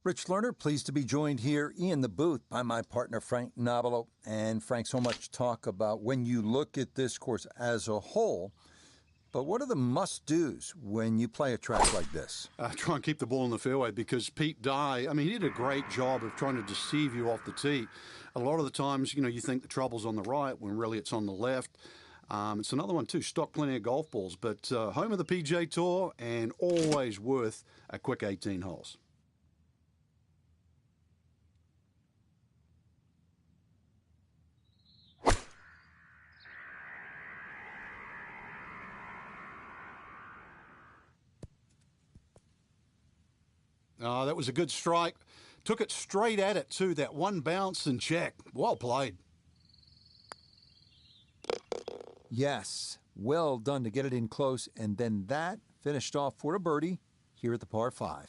Rich Lerner, pleased to be joined here in the booth by my partner, Frank Nobilo. And Frank, so much talk about when you look at this course as a whole, but what are the must-dos when you play a track like this? Try and keep the ball in the fairway, because Pete Dye, he did a great job of trying to deceive you off the tee. A lot of the times, you think the trouble's on the right when really it's on the left. It's another one too, stock plenty of golf balls, but home of the PGA Tour and always worth a quick 18 holes. That was a good strike. Took it straight at it, too. That one bounce and check. Well played. Yes, well done to get it in close, and then that finished off for a birdie here at the par 5.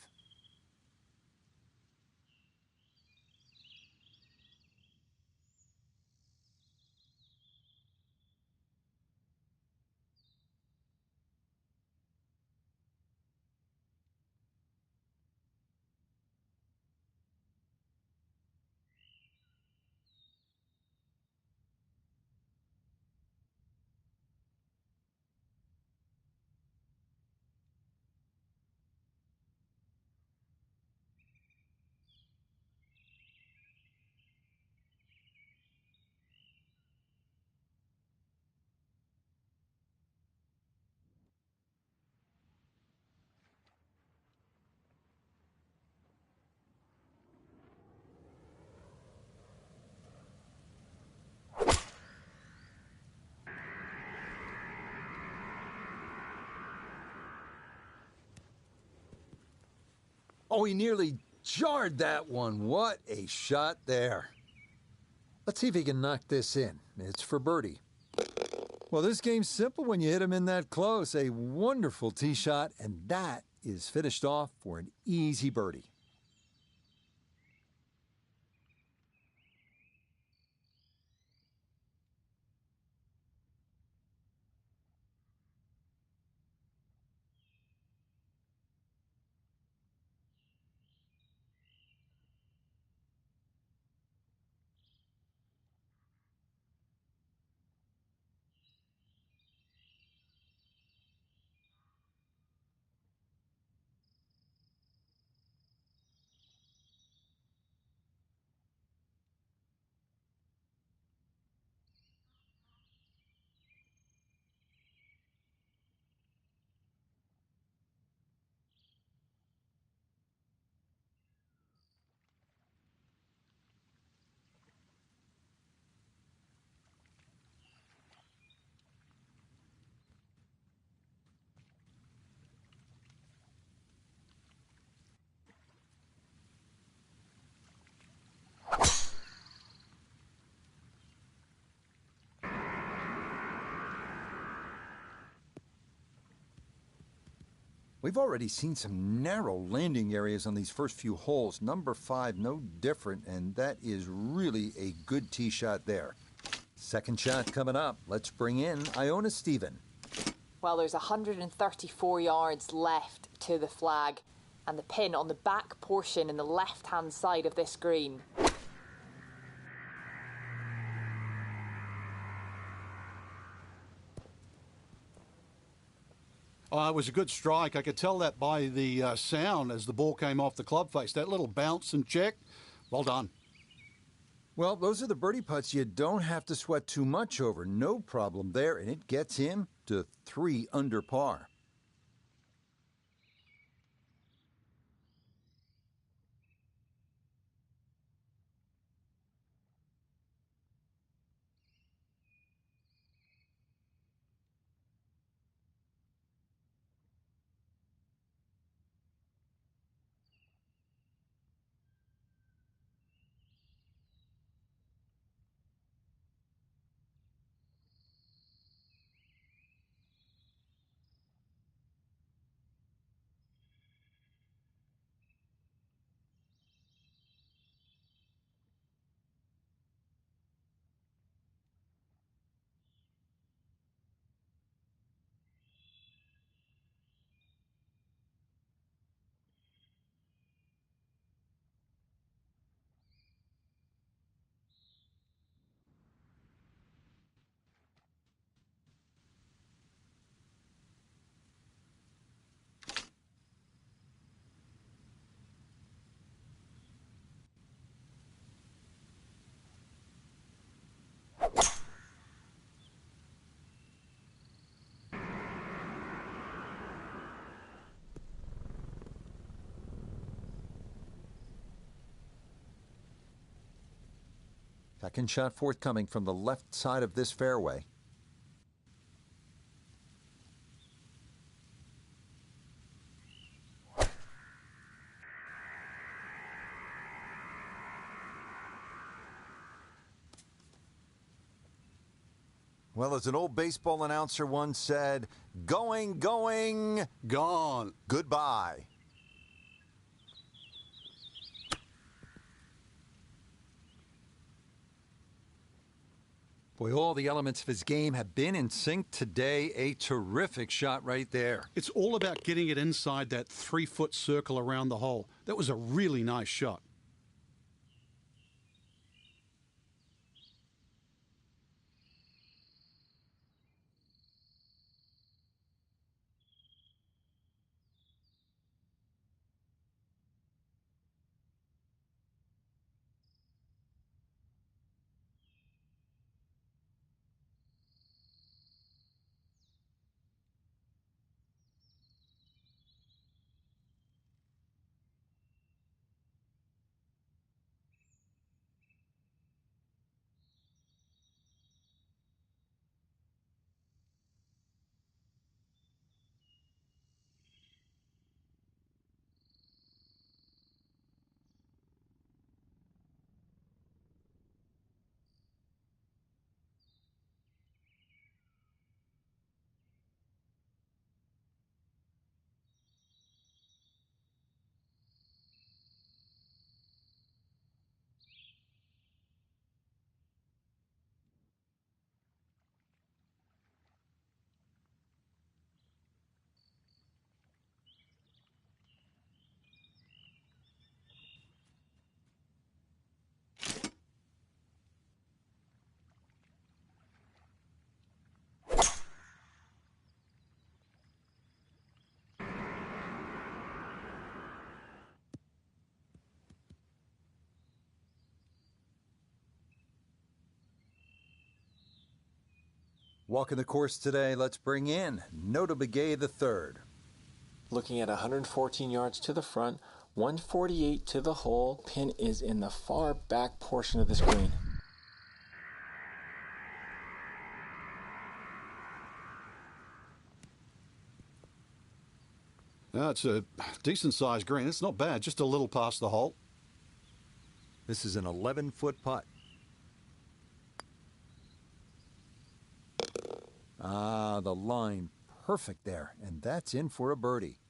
Oh, he nearly jarred that one. What a shot there. Let's see if he can knock this in. It's for birdie. Well, this game's simple when you hit him in that close. A wonderful tee shot, and that is finished off for an easy birdie. We've already seen some narrow landing areas on these first few holes. Number 5, no different, and that is really a good tee shot there. Second shot coming up. Let's bring in Iona Stephen. Well, there's 134 yards left to the flag, and the pin on the back portion in the left-hand side of this green. It was a good strike. I could tell that by the sound as the ball came off the club face. That little bounce and check, well done. Well, those are the birdie putts you don't have to sweat too much over. No problem there, and it gets him to 3 under par. Second shot forthcoming from the left side of this fairway. Well, as an old baseball announcer once said, going, going, Gone. goodbye. Boy, all the elements of his game have been in sync today. A terrific shot right there. It's all about getting it inside that 3-foot circle around the hole. That was a really nice shot. Walking the course today, let's bring in Nota Begay III. Looking at 114 yards to the front, 148 to the hole. Pin is in the far back portion of this green. No, it's a decent-sized green. It's not bad, just a little past the hole. This is an 11-foot putt. Ah, the line perfect there, and that's in for a birdie.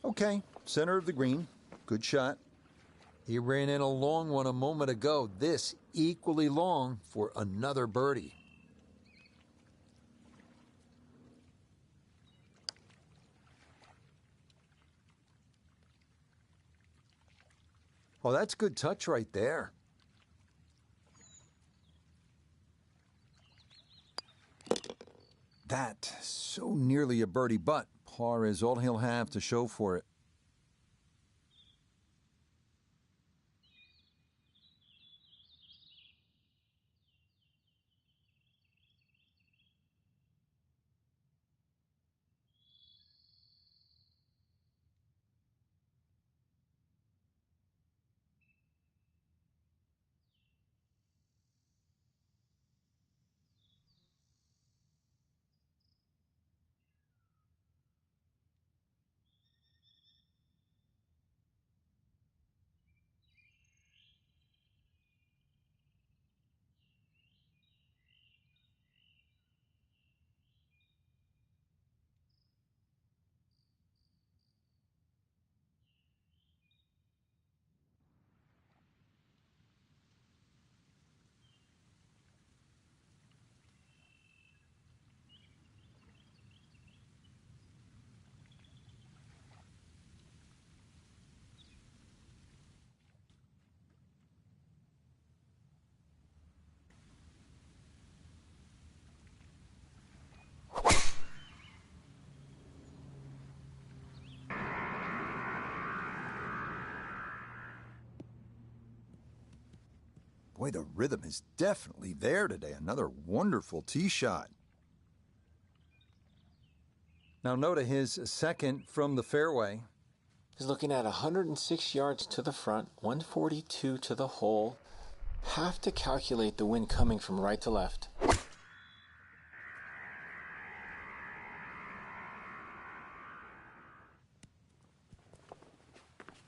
Okay, center of the green. Good shot. He ran in a long one a moment ago. This equally long for another birdie. Oh, that's good touch right there. That so nearly a birdie, but par is all he'll have to show for it. Boy, the rhythm is definitely there today. Another wonderful tee shot. Now Nota his second from the fairway. He's looking at 106 yards to the front, 142 to the hole. Have to calculate the wind coming from right to left.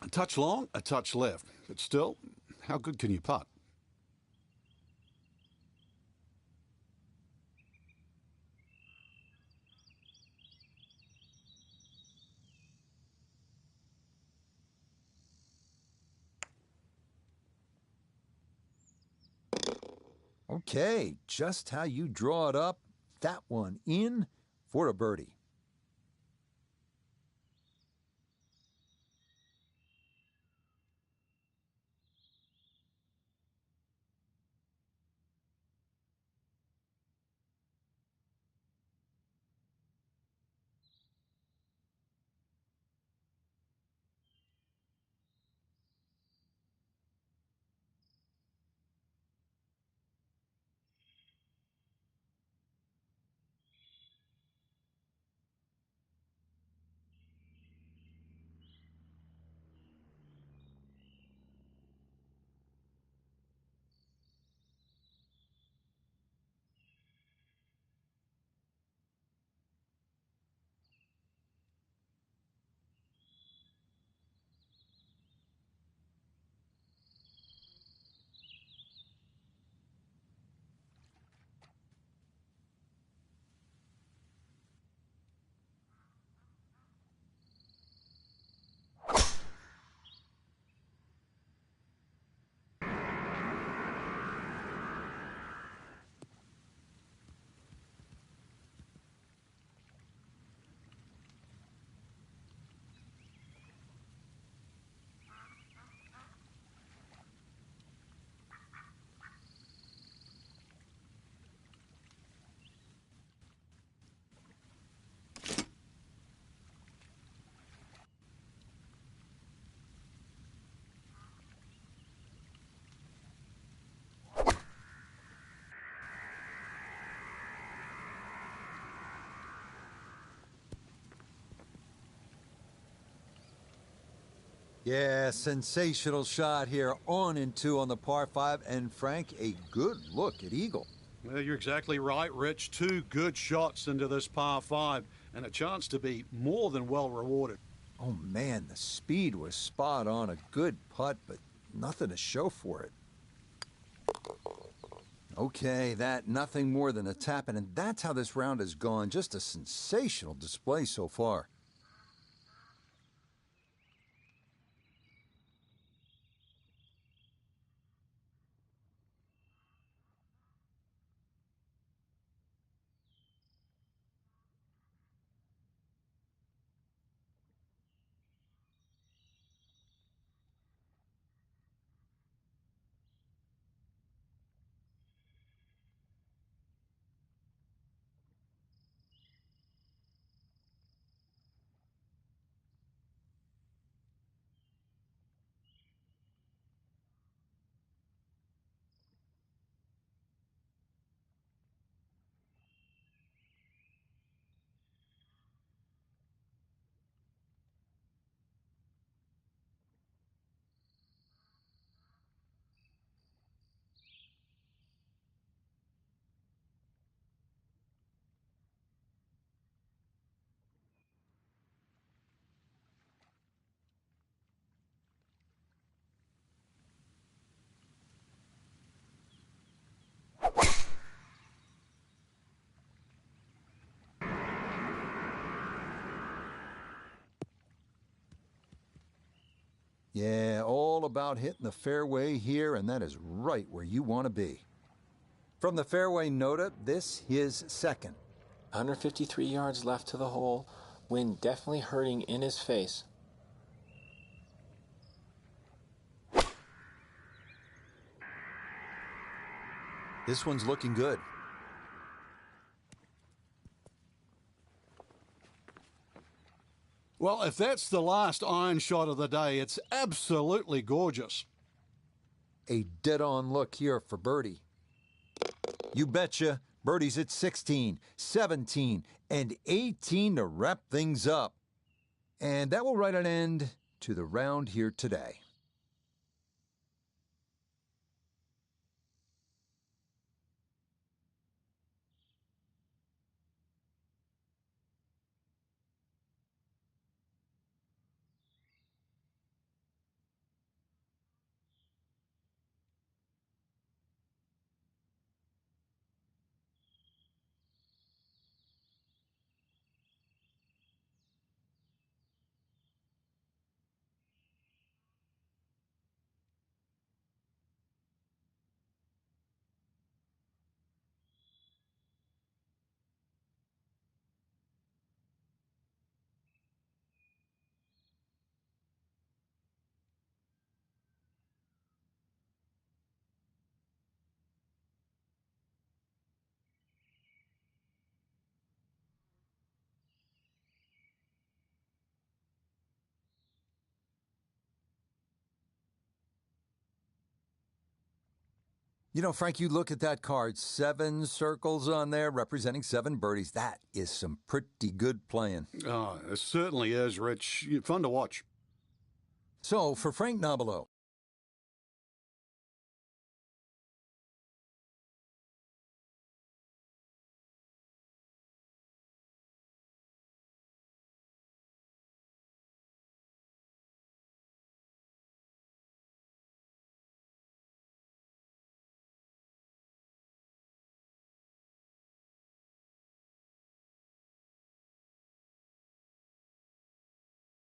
A touch long, a touch left. But still, how good can you putt? Okay, just how you draw it up. That one in for a birdie. Yeah, sensational shot here. On and two on the par 5. And Frank, a good look at eagle. Well, you're exactly right, Rich. Two good shots into this par 5 and a chance to be more than well rewarded. Oh, man, the speed was spot on. A good putt, but nothing to show for it. Okay, that nothing more than a tap-in, and that's how this round has gone. Just a sensational display so far. Yeah, all about hitting the fairway here, and that is right where you want to be. From the fairway, Nota, this his second. 153 yards left to the hole. Wind definitely hurting in his face. This one's looking good. Well, if that's the last iron shot of the day, it's absolutely gorgeous. a dead-on look here for birdie. You betcha. Birdie's at 16, 17, and 18 to wrap things up. And that will write an end to the round here today. You know, Frank, you look at that card, 7 circles on there representing 7 birdies. That is some pretty good playing. Oh, it certainly is, Rich. Fun to watch. So, for Frank Nobilo,